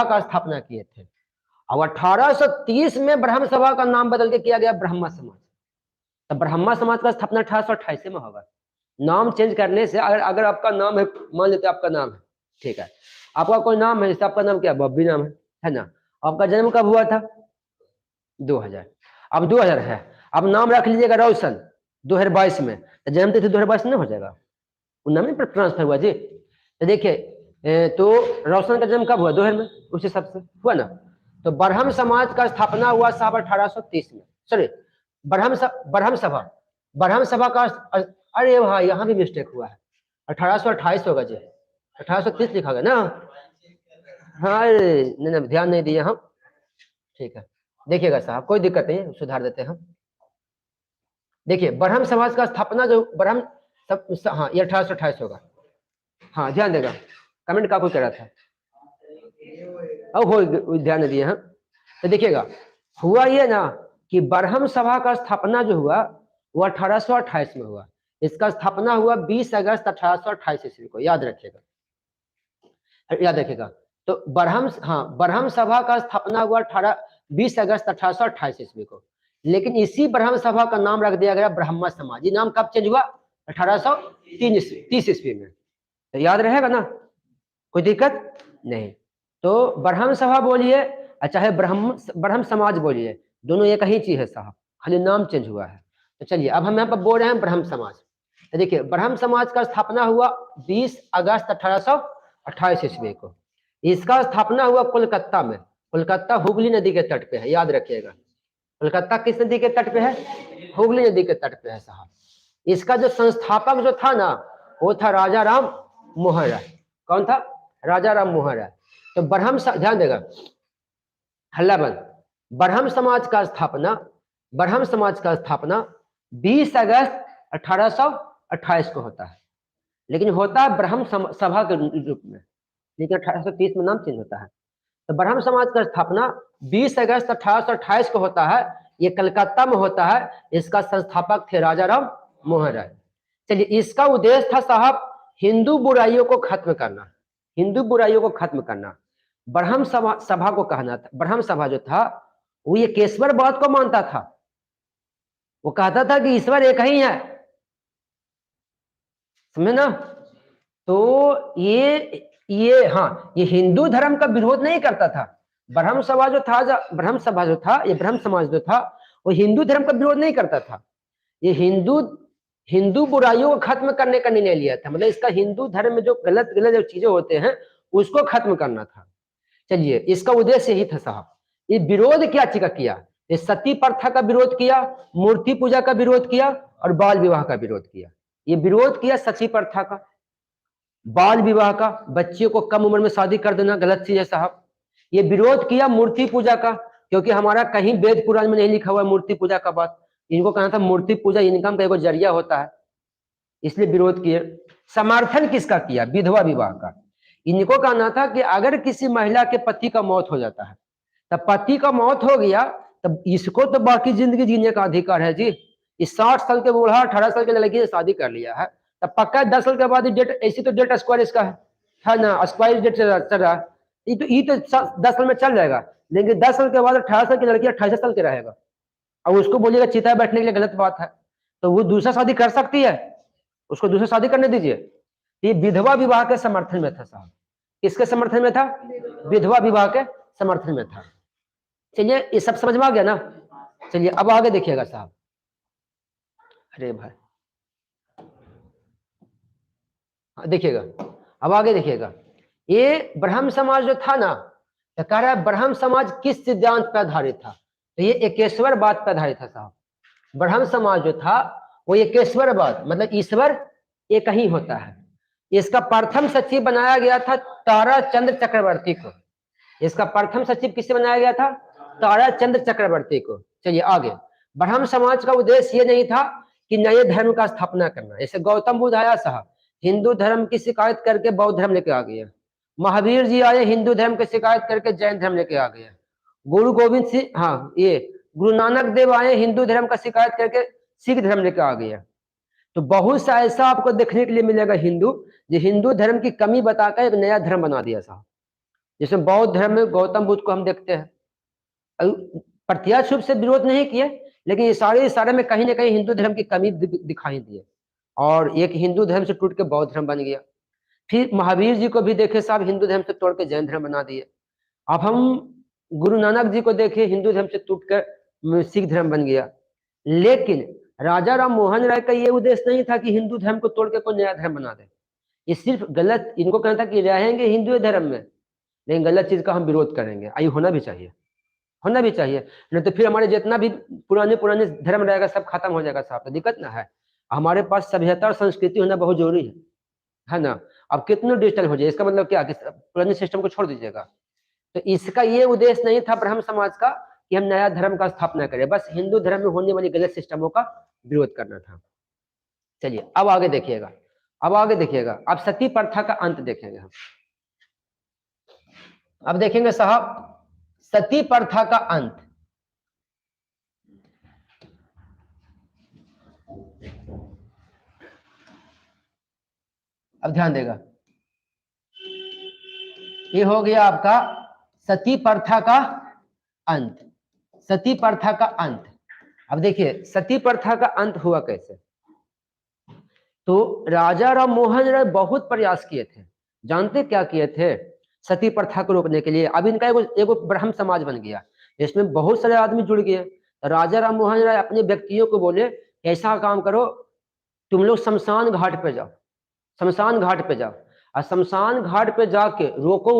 का स्थापना किए थे। और 1830 में ब्रह्म सभा का नाम बदल के किया गया ब्रह्मा समाज। तो ब्रह्मा समाज का स्थापना 1828 में होगा। नाम चेंज करने से, अगर आपका नाम है, मान लेते आपका नाम है, ठीक है, आपका कोई नाम है, जैसे आपका नाम क्या, बॉबी नाम है ना, आपका जन्म कब हुआ था? 2000। अब 2000 है, अब नाम रख लीजिएगा रोशन 2022 में, तो जन्म तिथि 2022 में हो जाएगा, वो नाम नहीं ट्रांसफर हुआ जी। तो देखिए, तो रोशन का जन्म कब हुआ? 2000 में, उस हिसाब से हुआ ना। तो ब्रह्म समाज का स्थापना हुआ साल 1830 में, सॉरी ब्रह्म सभा का, अरे वहाँ यहाँ भी मिस्टेक हुआ है, 1828 होगा जी, 1830 लिखा गया ना। हाँ नहीं, ध्यान नहीं दिए हम, ठीक है, देखिएगा साहब, कोई दिक्कत नहीं, सुधार देते हैं हम। देखिए ब्रह्म समाज का स्थापना जो ब्रह्म हाँ, ये 1828 होगा। हाँ ध्यान देगा, कमेंट का कोई कह रहा था, अब हो ध्यान दिए हम। तो देखिएगा, हुआ ये ना कि ब्रह्म सभा का स्थापना जो हुआ वो 1828 में हुआ। इसका स्थापना हुआ 20 अगस्त 1828 ईस्वी को, याद रखिएगा, याद रखिएगा। तो ब्रह्म सभा का स्थापना हुआ 20 अगस्त 1828 ईस्वी को। लेकिन इसी ब्रह्म सभा का नाम रख दिया गया ब्रह्मा समाज। ये नाम कब चेंज हुआ? 1830 ईस्वी में। तो याद रहेगा ना, कोई दिक्कत नहीं। तो ब्रह्म सभा बोलिए चाहे ब्रह्म समाज बोलिए, दोनों एक ही चीज है साहब, खाली नाम चेंज हुआ है। तो चलिए, अब हम यहाँ पर बोल रहे हैं ब्रह्म समाज। तो देखिए, ब्रह्म समाज का स्थापना हुआ 20 अगस्त 1828 ईस्वी को। इसका स्थापना हुआ कोलकाता में। कोलकाता हुगली नदी के तट पे है, याद रखिएगा। कोलकाता किस नदी के तट पे है? हुगली नदी के तट पे है साहब। इसका जो संस्थापक जो था ना, वो था राजा राम मोहन राय। कौन था? राजा राम मोहन राय। तो ध्यान देगा, हल्ला बंद। ब्रह्म समाज का स्थापना 20 अगस्त 1828 को होता है, लेकिन होता है ब्रह्म सभा के रूप में, लेकिन 1830 में नाम चेंज होता है। तो ब्रह्म समाज का स्थापना 20 अगस्त 1828 को होता है। ये कलकत्ता में होता है। इसका संस्थापक थे राजा राम मोहन राय। चलिए, इसका उद्देश्य था साहब हिंदू बुराइयों को खत्म करना। हिंदू बुराइयों को खत्म करना ब्रह्म सभा को कहना था। ब्रह्म सभा जो था वो ये केशवरवाद को मानता था। वो कहता था कि ईश्वर एक ही है, समझे ना। तो ये हिंदू धर्म का विरोध नहीं करता था। ब्रह्म सभा जो था, ये ब्रह्म समाज जो था, वो हिंदू धर्म का विरोध नहीं करता था। ये हिंदू बुराइयों को खत्म करने का निर्णय लिया था। मतलब इसका हिंदू धर्म में जो गलत जो चीजें होते हैं उसको खत्म करना था। चलिए, इसका उद्देश्य यही था साहब। ये विरोध क्या चीज का किया? ये सती प्रथा का विरोध किया, मूर्ति पूजा का विरोध किया, और बाल विवाह का विरोध किया। ये विरोध किया सती प्रथा का, बाल विवाह का, बच्चियों को कम उम्र में शादी कर देना गलत चीज है साहब। ये विरोध किया मूर्ति पूजा का, क्योंकि हमारा कहीं वेद पुराण में नहीं लिखा हुआ है मूर्ति पूजा का बात। इनको कहना था मूर्ति पूजा इनकम का एक जरिया होता है, इसलिए विरोध किए। समर्थन किसका किया? विधवा विवाह का। इनको कहना था कि अगर किसी महिला के पति का मौत हो जाता है, तब पति का मौत हो गया, तब इसको तो बाकी जिंदगी जीने का अधिकार है जी। इस 60 साल के बूढ़ा 18 साल के लड़की से शादी कर लिया है, तब पक्का 10 साल के बाद डेट, ऐसी तो डेट स्क्वायर इसका है ना, स्क्वायर डेट चल रहा है। ये तो 10 साल में चल जाएगा, लेकिन 10 साल के बाद 18 साल की लड़की 28 साल की रहेगा, और उसको बोलिएगा चिता बैठने के लिए, गलत बात है। तो वो दूसरा शादी कर सकती है, उसको दूसरा शादी करने दीजिए। ये विधवा विवाह के समर्थन में था साहब। किसके समर्थन में था? विधवा विवाह के समर्थन में था। चलिए, ये सब समझ में आ गया ना। चलिए, अब आगे देखिएगा साहब। अरे भाई, देखिएगा, अब आगे देखिएगा, ये ब्रह्म समाज जो था ना, तो कह रहा है ब्रह्म समाज किस सिद्धांत पर आधारित था, तो ये एकेश्वरवाद पर आधारित था साहब। ब्रह्म समाज जो था वो एकेश्वरवाद, मतलब ईश्वर एक ही होता है। इसका प्रथम सचिव बनाया गया था ताराचंद्र चक्रवर्ती को। इसका प्रथम सचिव किससे बनाया गया था? ताराचंद्र चक्रवर्ती को। चलिए आगे, ब्रह्म समाज का उद्देश्य ये नहीं था कि नए धर्म का स्थापना करना। जैसे गौतम बुद्ध आया साहब, हिंदू धर्म की शिकायत करके बौद्ध धर्म लेके आ गया। महावीर जी आए, हिंदू धर्म की शिकायत करके जैन धर्म लेके आ गया। गुरु गोविंद सिंह, हाँ ये गुरु नानक देव आए, हिंदू धर्म का शिकायत करके सिख धर्म लेके आ गया। तो बहुत सा ऐसा आपको देखने के लिए मिलेगा हिंदू, जो हिंदू धर्म की कमी बताकर एक नया धर्म बना दिया साहब। जैसे बौद्ध धर्म में गौतम बुद्ध को हम देखते हैं, प्रत्यक्ष रूप से विरोध नहीं किए, लेकिन इशारे में कहीं ना कहीं हिंदू धर्म की कमी दिखाई दी, और एक हिंदू धर्म से टूट के बौद्ध धर्म बन गया। फिर महावीर जी को भी देखे साहब, हिंदू धर्म से तोड़ के जैन धर्म बना दिए। अब हम गुरु नानक जी को देखे, हिंदू धर्म से टूट कर सिख धर्म बन गया। लेकिन राजा राम मोहन राय का ये उद्देश्य नहीं था कि हिंदू धर्म को तोड़ के कोई नया धर्म बना दे। ये सिर्फ गलत, इनको कहना था कि रहेंगे हिंदू धर्म में, लेकिन गलत चीज का हम विरोध करेंगे। आई होना भी चाहिए, होना भी चाहिए, नहीं तो फिर हमारे जितना भी पुराने पुराने धर्म रहेगा सब खत्म हो जाएगा साहब। तो दिक्कत ना है, हमारे पास सभ्यता और संस्कृति होना बहुत जरूरी है ना। अब कितने डिजिटल हो जाए, इसका मतलब क्या कि पुराने सिस्टम को छोड़ दीजिएगा। तो इसका ये उद्देश्य नहीं था ब्रह्म समाज का कि हम नया धर्म का स्थापना करें, बस हिंदू धर्म में होने वाली गलत सिस्टमों का विरोध करना था। चलिए अब आगे देखिएगा, अब आगे देखिएगा, अब सती प्रथा का अंत देखेंगे हम। अब देखेंगे साहब सती प्रथा का अंत। अब ध्यान देगा, ये हो गया आपका सती प्रथा का अंत, सती प्रथा का अंत। अब देखिए सती प्रथा का अंत हुआ कैसे। तो राजा राम मोहन राय बहुत प्रयास किए थे, जानते क्या किए थे सती प्रथा को रोकने के लिए। अब इनका एगो ब्रह्म समाज बन गया, इसमें बहुत सारे आदमी जुड़ गए। राजा राम मोहन राय अपने व्यक्तियों को बोले ऐसा काम करो, तुम लोग शमशान घाट पे जाओ, शमशान घाट पे जाओ, और शमशान घाट पे जाके रोको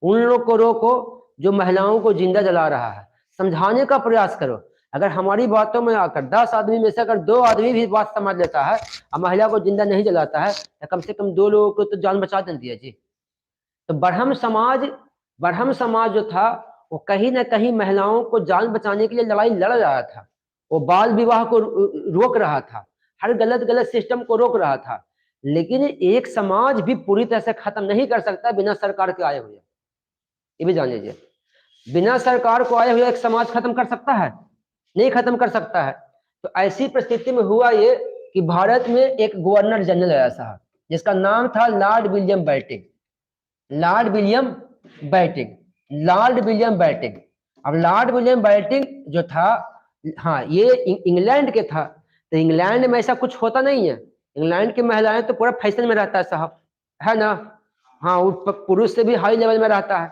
उन लोग को रोको जो महिलाओं को जिंदा जला रहा है। समझाने का प्रयास करो। अगर हमारी बातों में आकर 10 आदमी में से अगर 2 आदमी भी बात समझ लेता है और महिला को जिंदा नहीं जलाता है, तो कम से कम 2 लोगों को तो जान बचा देती है जी। तो ब्रह्म समाज जो था वो कहीं ना कहीं महिलाओं को जान बचाने के लिए लड़ाई लड़ रहा था। वो बाल विवाह को रोक रहा था, हर गलत सिस्टम को रोक रहा था। लेकिन एक समाज भी पूरी तरह से खत्म नहीं कर सकता बिना सरकार के आए हुए, ये भी जान लीजिए। बिना सरकार को आए हुए एक समाज खत्म कर सकता है? नहीं खत्म कर सकता है। तो ऐसी परिस्थिति में हुआ ये कि भारत में एक गवर्नर जनरल आया साहब, जिसका नाम था Lord William Bentinck. Lord William Bentinck. अब लॉर्ड विलियम बेंटिक जो था, हाँ ये इंग्लैंड के था। तो इंग्लैंड में ऐसा कुछ होता नहीं है, इंग्लैंड की महिलाएं तो पूरा फैशन में रहता है साहब, है ना। हाँ वो पुरुष से भी हाई लेवल में रहता है।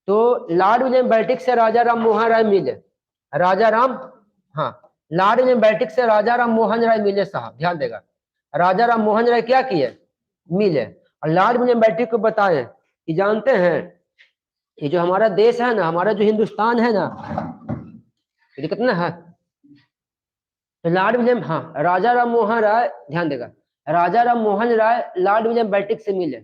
तो लॉर्ड विलियम बेंटिक से राजा राम मोहन राय मिले, राजा राम, हाँ लॉर्ड विलियम बेंटिक से राजा राम मोहन राय मिले साहब, ध्यान देगा। राजा राम मोहन राय क्या किए, मिले, और लॉर्ड विलियम बेंटिक को बताए कि जानते हैं ये जो हमारा देश है ना, हमारा जो हिंदुस्तान है ना, ये कितना है। तो लॉर्ड विलियम, हाँ राजा राम मोहन राय, ध्यान देगा, राजा Ram Mohan Roy Lord William Bentinck से मिले।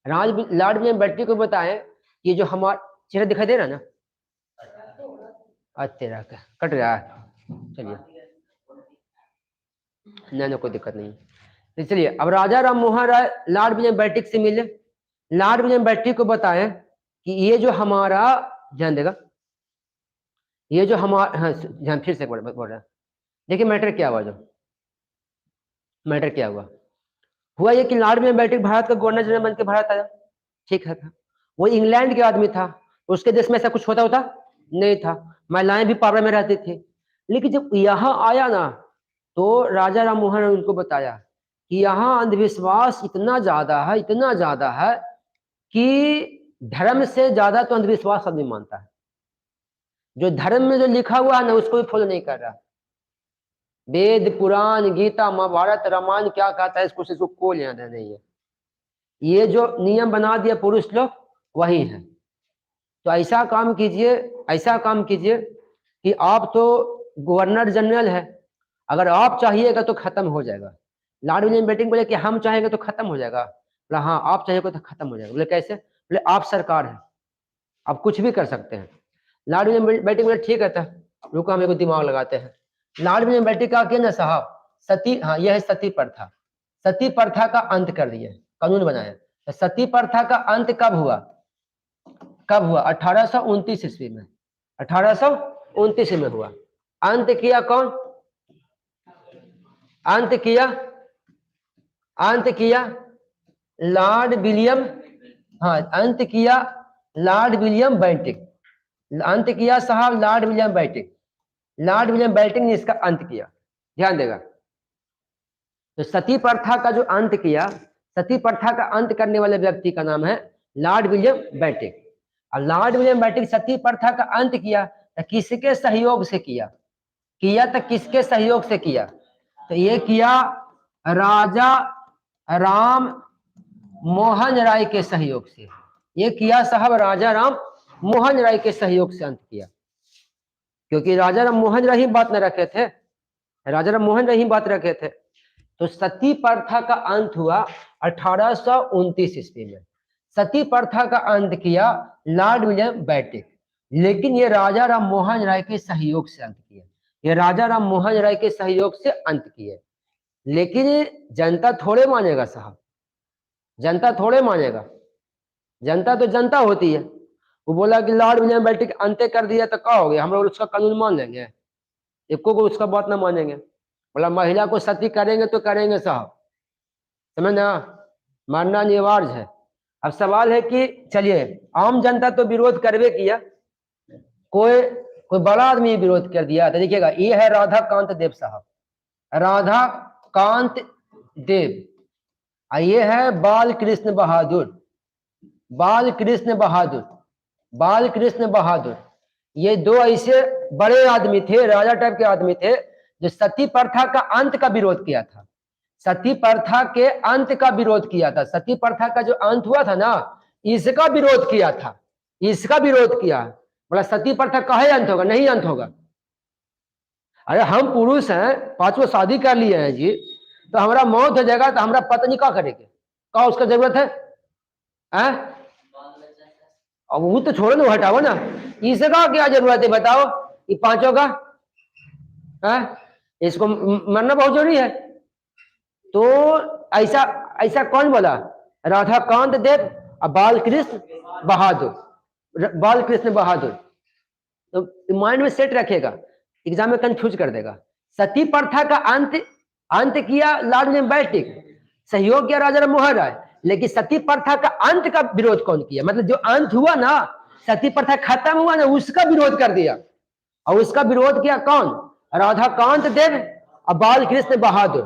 लॉर्ड विलियम बेंटिक को बताए ये जो हमारा चेहरा दिखाई दे रहा है ना, तेरा क्या कट रहा है, चलिए नहीं कोई दिक्कत नहीं। तो चलिए अब राजा Ram Mohan Roy Lord William Bentinck से मिले। लॉर्ड विलियम बेंटिक को बताएं कि ये जो हमारा, ध्यान देगा, ये जो हमारा, हाँ ध्यान फिर से बोल रहा है। देखिए मैटर क्या हुआ, जो मैटर क्या हुआ ये कि लॉर्ड विलियम बेंटिक भारत का गवर्नर जनरल बनकर भारत आया, ठीक है। वो इंग्लैंड के आदमी था, उसके देश में ऐसा कुछ होता नहीं था, महिलाएं भी पावर में रहती थी। लेकिन जब यहाँ आया ना, तो राजा राम मोहन ने उनको बताया कि यहाँ अंधविश्वास इतना ज्यादा है कि धर्म से ज्यादा तो अंधविश्वास आदमी मानता है। जो धर्म में जो लिखा हुआ है ना उसको भी फॉलो नहीं कर रहा। वेद पुराण गीता महाभारत रामायण क्या कहता है इसको इसको कोई लेना देना नहीं है। ये जो नियम बना दिया पुरुष लोग वही है। तो ऐसा काम कीजिए, ऐसा काम कीजिए कि आप तो गवर्नर जनरल है, अगर आप चाहिएगा तो खत्म हो जाएगा। लॉर्ड विलियम बेंटिंक बोले कि हम चाहेंगे तो खत्म हो जाएगा। बोला हाँ आप चाहिएगा तो खत्म हो जाएगा। बोले कैसे? बोले आप सरकार है, आप कुछ भी कर सकते हैं। लॉर्ड विलियम बेंटिंक बोले ठीक है था, रुको हम एक दिमाग लगाते हैं। लॉर्ड विलियम बेंटिंक का क्या ना साहब, सती, हाँ यह है सती प्रथा। सती प्रथा का अंत कर दिया, कानून बनाया। तो सती प्रथा का अंत कब हुआ? कब हुआ? 1829 ईस्वी में, 1829 में हुआ। अंत किया कौन? अंत किया, अंत किया लॉर्ड विलियम, हाँ अंत किया लॉर्ड विलियम बेंटिक, अंत किया साहब Lord William Bentinck. Lord William Bentinck ने इसका अंत किया, ध्यान देगा। तो सती प्रथा का जो अंत किया, सती प्रथा का अंत करने वाले व्यक्ति का नाम है लॉर्ड विलियम बेंटिक। और लॉर्ड विलियम बेंटिक सती प्रथा का अंत किया तो किसके सहयोग से किया? किया तो किसके सहयोग से किया? तो ये किया राजा राम मोहन राय के सहयोग से। ये किया साहब राजा राम मोहन राय के सहयोग से अंत किया, क्योंकि राजा राम मोहन राय ही बात न रखे थे, राजा राम मोहन राय ही बात रखे थे। तो सती प्रथा का अंत हुआ 1829 ईस्वी में। सती प्रथा का अंत किया लॉर्ड विलियम बेंटिक, लेकिन ये राजा राम मोहन राय के सहयोग से अंत किया। ये राजा राम मोहन राय के सहयोग से अंत किए, लेकिन जनता थोड़े मानेगा साहब, जनता थोड़े मानेगा। जनता तो जनता होती है। वो बोला कि लॉर्ड विलियम बेंटिक अंत्य कर दिया तो क्या हो गया, हम लोग उसका कानून मान लेंगे? एको को उसका बात ना मानेंगे। बोला महिला को सती करेंगे तो करेंगे साहब, समझ ना, मानना अनिवार्य है। अब सवाल है कि चलिए आम जनता तो विरोध करवे किया, कोई कोई बड़ा आदमी विरोध कर दिया। तो देखिएगा ये है राधा कांत देव साहब, राधा कांत देव। ये है बाल कृष्ण बहादुर, बाल कृष्ण बहादुर, बाल कृष्ण बहादुर। ये दो ऐसे बड़े आदमी थे, राजा टाइप के आदमी थे, जो सती प्रथा का अंत का विरोध किया था। सती प्रथा के अंत का विरोध किया था। सती प्रथा का जो अंत हुआ था ना, इसका विरोध किया था, इसका विरोध किया। बोला सती प्रथा काहे अंत होगा? नहीं अंत होगा। अरे हम पुरुष हैं, 5 शादी कर लिए हैं जी, तो हमारा मौत हो जाएगा तो हमारा पत्नी क्या करेगी? क्या उसका जरूरत है? अब वो तो छोड़ो ना, हटाओ ना, इसका क्या जरूरत है बताओ? ये 5 का इसको मरना बहुत जरूरी है। तो ऐसा ऐसा कौन बोला? राधा कांत देव और बाल कृष्ण बहादुर, बाल कृष्ण बहादुर। तो माइंड में सेट रखेगा, एग्जाम में कंफ्यूज कर देगा। सती प्रथा का अंत किया लॉर्ड विलियम बेंटिक, सहयोग किया राजा राम मोहन राय, लेकिन सती प्रथा का अंत का विरोध कौन किया? मतलब जो अंत हुआ ना, सती प्रथा खत्म हुआ ना, उसका विरोध कर दिया। और उसका विरोध किया कौन? राधा कांत देव और बाल कृष्ण बहादुर।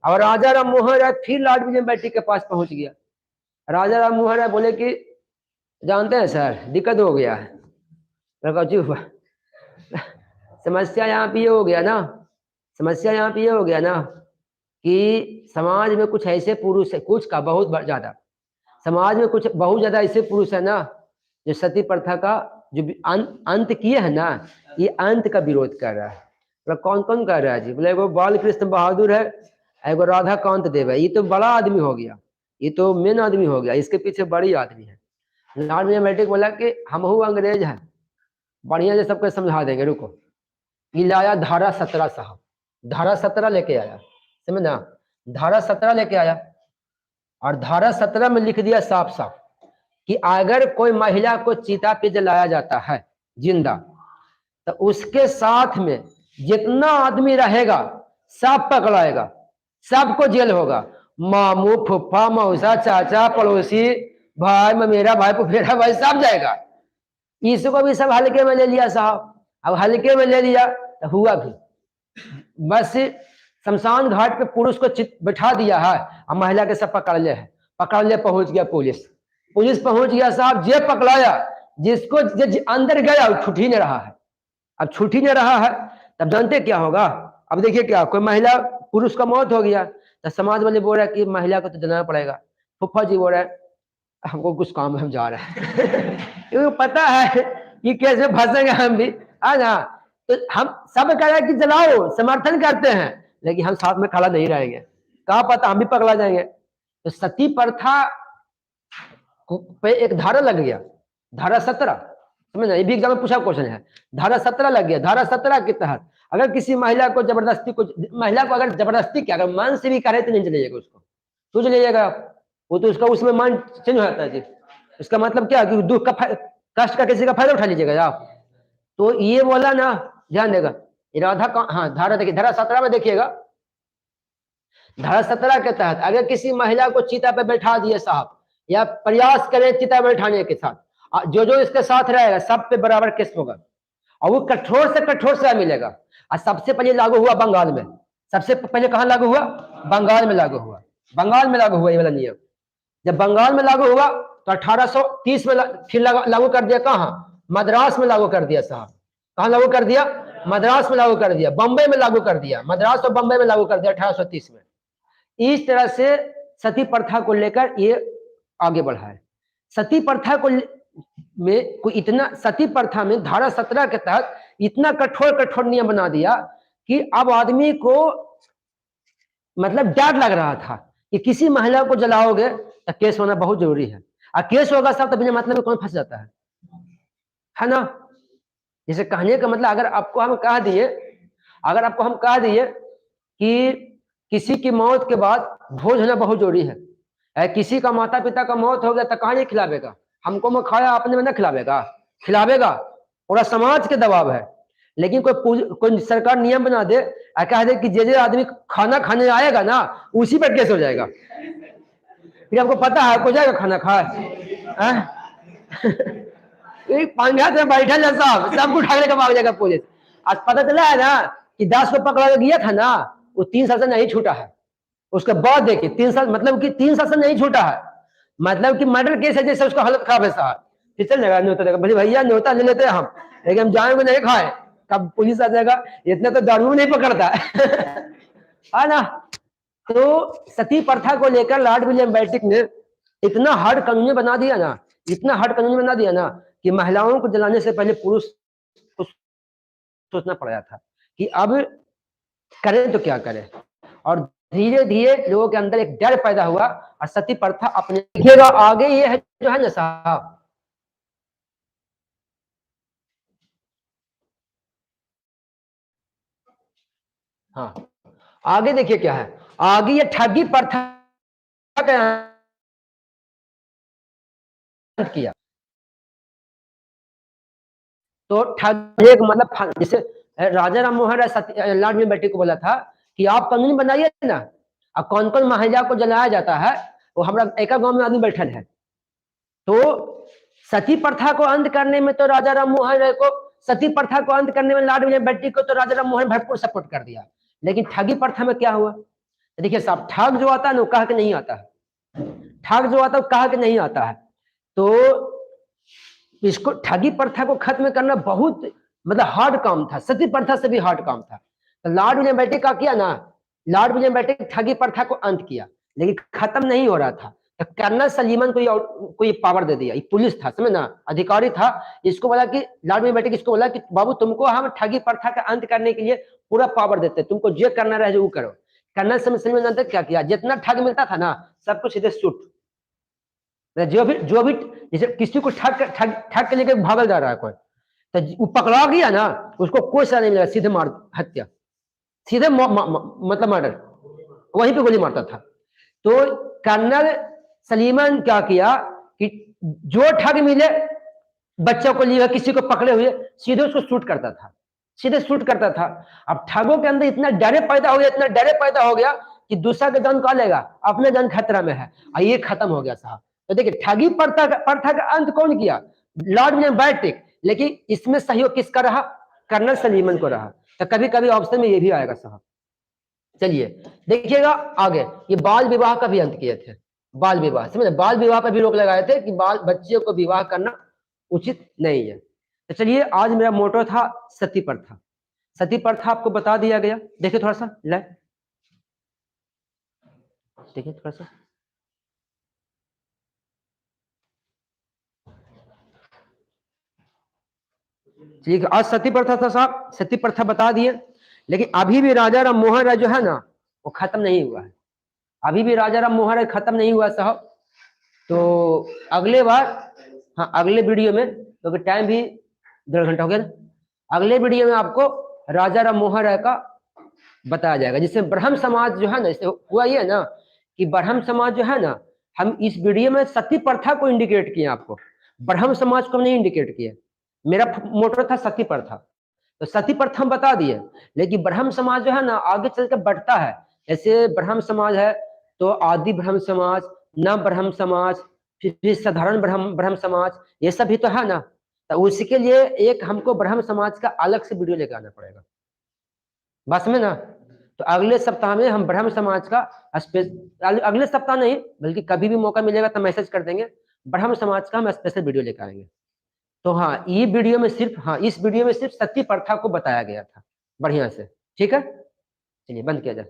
और राजा राम मोहन राय फिर लॉर्ड विलियम बेंटिक के पास पहुंच गया। राजा राम मोहन राय बोले कि जानते हैं सर दिक्कत हो गया है। समस्या यहाँ पे ये हो गया ना, समस्या यहाँ पे ये हो गया ना कि समाज में कुछ ऐसे पुरुष है, कुछ का बहुत ज्यादा, समाज में कुछ बहुत ज्यादा ऐसे पुरुष है ना जो सती प्रथा का जो अंत किए है ना, ये अंत का विरोध कर रहा है। मतलब कौन कौन कर रहा है जी? बोले एगो बाल कृष्ण बहादुर है, एगो राधा कांत देव है। ये तो बड़ा आदमी हो गया, ये तो मेन आदमी हो गया, इसके पीछे बड़ी आदमी है। लॉर्ड विलियम बेंटिक बोला कि हम अंग्रेज हैं, बढ़िया से सबको समझा देंगे, रुको। ये लाया धारा 17 साहब, धारा 17 लेके आया, समझ ना, धारा 17 लेके आया। और धारा 17 में लिख दिया साफ साफ कि अगर कोई महिला को चिता पे जलाया जाता है जिंदा, तो उसके साथ में जितना आदमी रहेगा सब पकड़ाएगा, सबको जेल होगा। मामू फुफ्फा मौसा चाचा पड़ोसी भाई मेरा भाई फुफेरा भाई सब जाएगा। इसको भी सब हल्के में ले लिया साहब। अब हल्के में ले लिया तो हुआ भी, बस शमशान घाट पे पुरुष को बैठा दिया है और महिला के सब पकड़ ले है, पकड़ ले पहुंच गया पुलिस, पुलिस पहुंच गया साहब, जे पकड़ाया, जिसको अंदर गया छुट्टी नहीं रहा है। अब छुट्टी नहीं रहा है, तब जानते क्या होगा? अब देखिए क्या, कोई महिला पुरुष का मौत हो गया तो समाज वाले बोल रहा है कि महिला को तो जलाना पड़ेगा। फुफा जी बोल रहा है हमको कुछ काम है, हम जा रहे हैं क्योंकि पता है कि कैसे फंसेंगे हम भी, है ना। तो हम सब कह रहे हैं कि जलाओ, समर्थन करते हैं, लेकिन हम साथ में खड़ा नहीं रहेंगे, कहा पता हम भी पगला जाएंगे। तो सती प्रथा पे एक धारा लग गया, धारा 17, समझ ये भी एग्जाम में पूछा क्वेश्चन है। धारा 17 लग गया। धारा 17 के तहत अगर किसी महिला को जबरदस्ती महिला को अगर जबरदस्ती क्या, अगर मन से भी करे तो नहीं चलेगा, उसको तो चलेगा, वो तो उसका उसमें मन चेंज हो जाता है जी। इसका मतलब क्या कि दुख का कष्ट का किसी का फायदा उठा लीजिएगा आप। तो ये बोला ना, ध्यान देगा इरादा का। हाँ धारा देखिए, धारा 17 में देखिएगा, धारा 17 के तहत अगर किसी महिला को चिता पे बैठा दिए साहब, या प्रयास करें चिता बैठाने के साथ, जो जो इसके साथ रहेगा सब पे बराबर केस होगा, और वो कठोर से कठोर सजा मिलेगा। और सबसे पहले लागू हुआ बंगाल में, सबसे पहले कहां लागू हुआ? बंगाल में लागू हुआ। बंगाल में लागू हुआ ये वाला नियम। जब बंगाल में लागू हुआ तो 1830 में फिर लागू कर दिया, कहां? मद्रास में लागू कर दिया साहब। कहां लागू कर दिया? मद्रास में लागू कर दिया, बंबई में लागू कर दिया, मद्रास और बंबई में लागू कर दिया 1830 में। इस तरह से सती प्रथा को लेकर ये आगे बढ़ा है। सती प्रथा को में कोई इतना, सती प्रथा में धारा 17 के तहत इतना कठोर कठोर नियम बना दिया कि अब आदमी को मतलब डर लग रहा था कि किसी महिला को जलाओगे तो केस होना बहुत जरूरी है, और केस होगा सब तो बिना मतलब में कौन फंस जाता है ना। जैसे कहने का मतलब, अगर आपको हम कह दिए, अगर आपको हम कह दिए कि किसी की मौत के बाद भोज होना बहुत जरूरी है, किसी का माता पिता का मौत हो गया तो कहां नहीं खिलावेगा, हमको मैं खाया आपने में ना खिलावेगा, खिलावेगा, पूरा समाज के दबाव है। लेकिन कोई सरकार नियम बना दे और कह दे कि जे आदमी खाना खाने आएगा ना उसी पर केस हो जाएगा, फिर आपको पता है को जाएगा खाना खाए पंगा से बैठा जा साहब, सबको उठा के भाग जाएगा पुलिस। आज पता चला है ना कि 10 को पकड़ा गया था ना, वो 3 साल से नहीं छूटा है। उसके बाद देखिए 3 साल, मतलब कि 3 साल से नहीं छूटा है, मतलब कि मर्डर केस है जैसे उसका हालत खराब है साहब। फिर चल जाएगा न्योता देगा, भैया न्योता ले लेते हैं हम, लेकिन हम जाएंगे नहीं खाए, कब पुलिस आ जाएगा, इतना तो दारू नहीं पकड़ता है ना। तो सती प्रथा को लेकर लॉर्ड विलियम बेंटिक ने इतना हार्ड कानून बना दिया ना, इतना हार्ड कानून बना दिया ना कि महिलाओं को जलाने से पहले पुरुष को सोचना पड़ रहा था कि अब करें तो क्या करें। और धीरे धीरे लोगों के अंदर एक डर पैदा हुआ और सती प्रथा अपने देखिएगा आगे ये है जो है ना साहब, हाँ आगे देखिए क्या है, आगे ये ठगी प्रथा किया। तो ठग एक मतलब जैसे राजा Ram Mohan Roy Lord William Bentinck को बोला था कि आप कानून बनाइए ना, और कौन कौन महिला को जलाया जाता है वो हमारा एक गांव में आदमी बैठल है। तो सती प्रथा को अंत करने में तो राजा राम मोहन राय को, सती प्रथा को अंत करने में लॉर्ड विलियम बेंटिक को तो राजा राम मोहन भरपूर सपोर्ट कर दिया। लेकिन ठगी प्रथा में क्या हुआ, देखिए साहब, ठग जो आता है ना वो कह के नहीं आता है, ठग जो आता है वो कह के नहीं आता है। तो इसको ठगी प्रथा को खत्म करना बहुत मतलब हार्ड काम था, सती प्रथा से भी हार्ड काम था। तो लॉर्ड विलियम बेंटिक का किया ना, लॉर्ड विलियम बेंटिक ठगी प्रथा को अंत किया, लेकिन खत्म नहीं हो रहा था। तो कर्नल सलीमन को ये पावर दे दिया, ये पुलिस था समझ ना, अधिकारी था, इसको बोला कि लॉर्ड विलियम बेंटिक इसको बोला कि बाबू तुमको हम ठगी प्रथा का अंत करने के लिए पूरा पावर देते, तुमको जो करना रहे वो करो। कर्नल सलीमन ने क्या किया, जितना ठग मिलता था ना सबको सीधे शूट, जो भी जैसे किसी को ठग के लेके भागल जा रहा है कोई, तो वो पकड़ा गया ना उसको कोई सजा नहीं मिलेगा, सीधे मार हत्या, सीधे मतलब मर्डर, वहीं पे गोली मारता था। तो कर्नल सलीमन क्या किया कि जो ठग मिले बच्चों को लिए किसी को पकड़े हुए सीधे उसको शूट करता था, सीधे शूट करता था। अब ठगों के अंदर इतना डरे पैदा हो गया, इतना डरे पैदा हो गया कि दूसरा का जान कहा लेगा, अपने जान खतरा में है, और ये खत्म हो गया साहब। तो देखिए ठगी प्रथा का अंत कौन किया, लॉर्ड विलियम बेंटिक, लेकिन इसमें सहयोग किसका रहा, कर्नल सलीमन को रहा। तो कभी कभी ऑप्शन में ये भी आएगा साहब। चलिए देखिएगा आगे, ये बाल विवाह का भी अंत किए थे, बाल विवाह समझे, बाल विवाह पर भी रोक लगाए थे कि बाल बच्चे को विवाह करना उचित नहीं है। तो चलिए आज मेरा मोटो था सती प्रथा, सती प्रथा आपको बता दिया गया। देखिए थोड़ा सा देखिए थोड़ा सा, ठीक है। आज सती प्रथा था साहब, सती प्रथा बता दिए, लेकिन अभी भी राजा राम मोहन राय जो है ना वो खत्म नहीं हुआ है। अभी भी राजा राम मोहन राय खत्म नहीं हुआ साहब। तो अगले बार, हाँ अगले वीडियो में, क्योंकि टाइम भी 1.5 घंटा हो गया ना, अगले वीडियो में आपको राजा राम मोहन राय का बताया जाएगा। जिसमें ब्रह्म समाज जो है ना, इससे हुआ ये ना कि ब्रह्म समाज जो है ना, हम इस वीडियो में सती प्रथा को इंडिकेट किए, आपको ब्रह्म समाज को नहीं इंडिकेट किया। मेरा मोटो था सती प्रथा, तो सती प्रथा हम बता दिए, लेकिन ब्रह्म समाज जो है ना आगे चल के बढ़ता है। जैसे ब्रह्म समाज है तो आदि ब्रह्म समाज, नव ब्रह्म समाज, फिर साधारण ब्रह्म ब्रह्म समाज, ये सब भी तो है ना। तो उसके लिए एक हमको ब्रह्म समाज का अलग से वीडियो लेकर आना पड़ेगा, बस में ना। तो अगले सप्ताह में हम ब्रह्म समाज का अगले सप्ताह नहीं बल्कि कभी भी मौका मिलेगा तो मैसेज कर देंगे, ब्रह्म समाज का हम स्पेशल वीडियो लेकर आएंगे। तो हाँ ये वीडियो में सिर्फ, हाँ इस वीडियो में सिर्फ सती प्रथा को बताया गया था बढ़िया से। ठीक है, चलिए बंद किया जाए।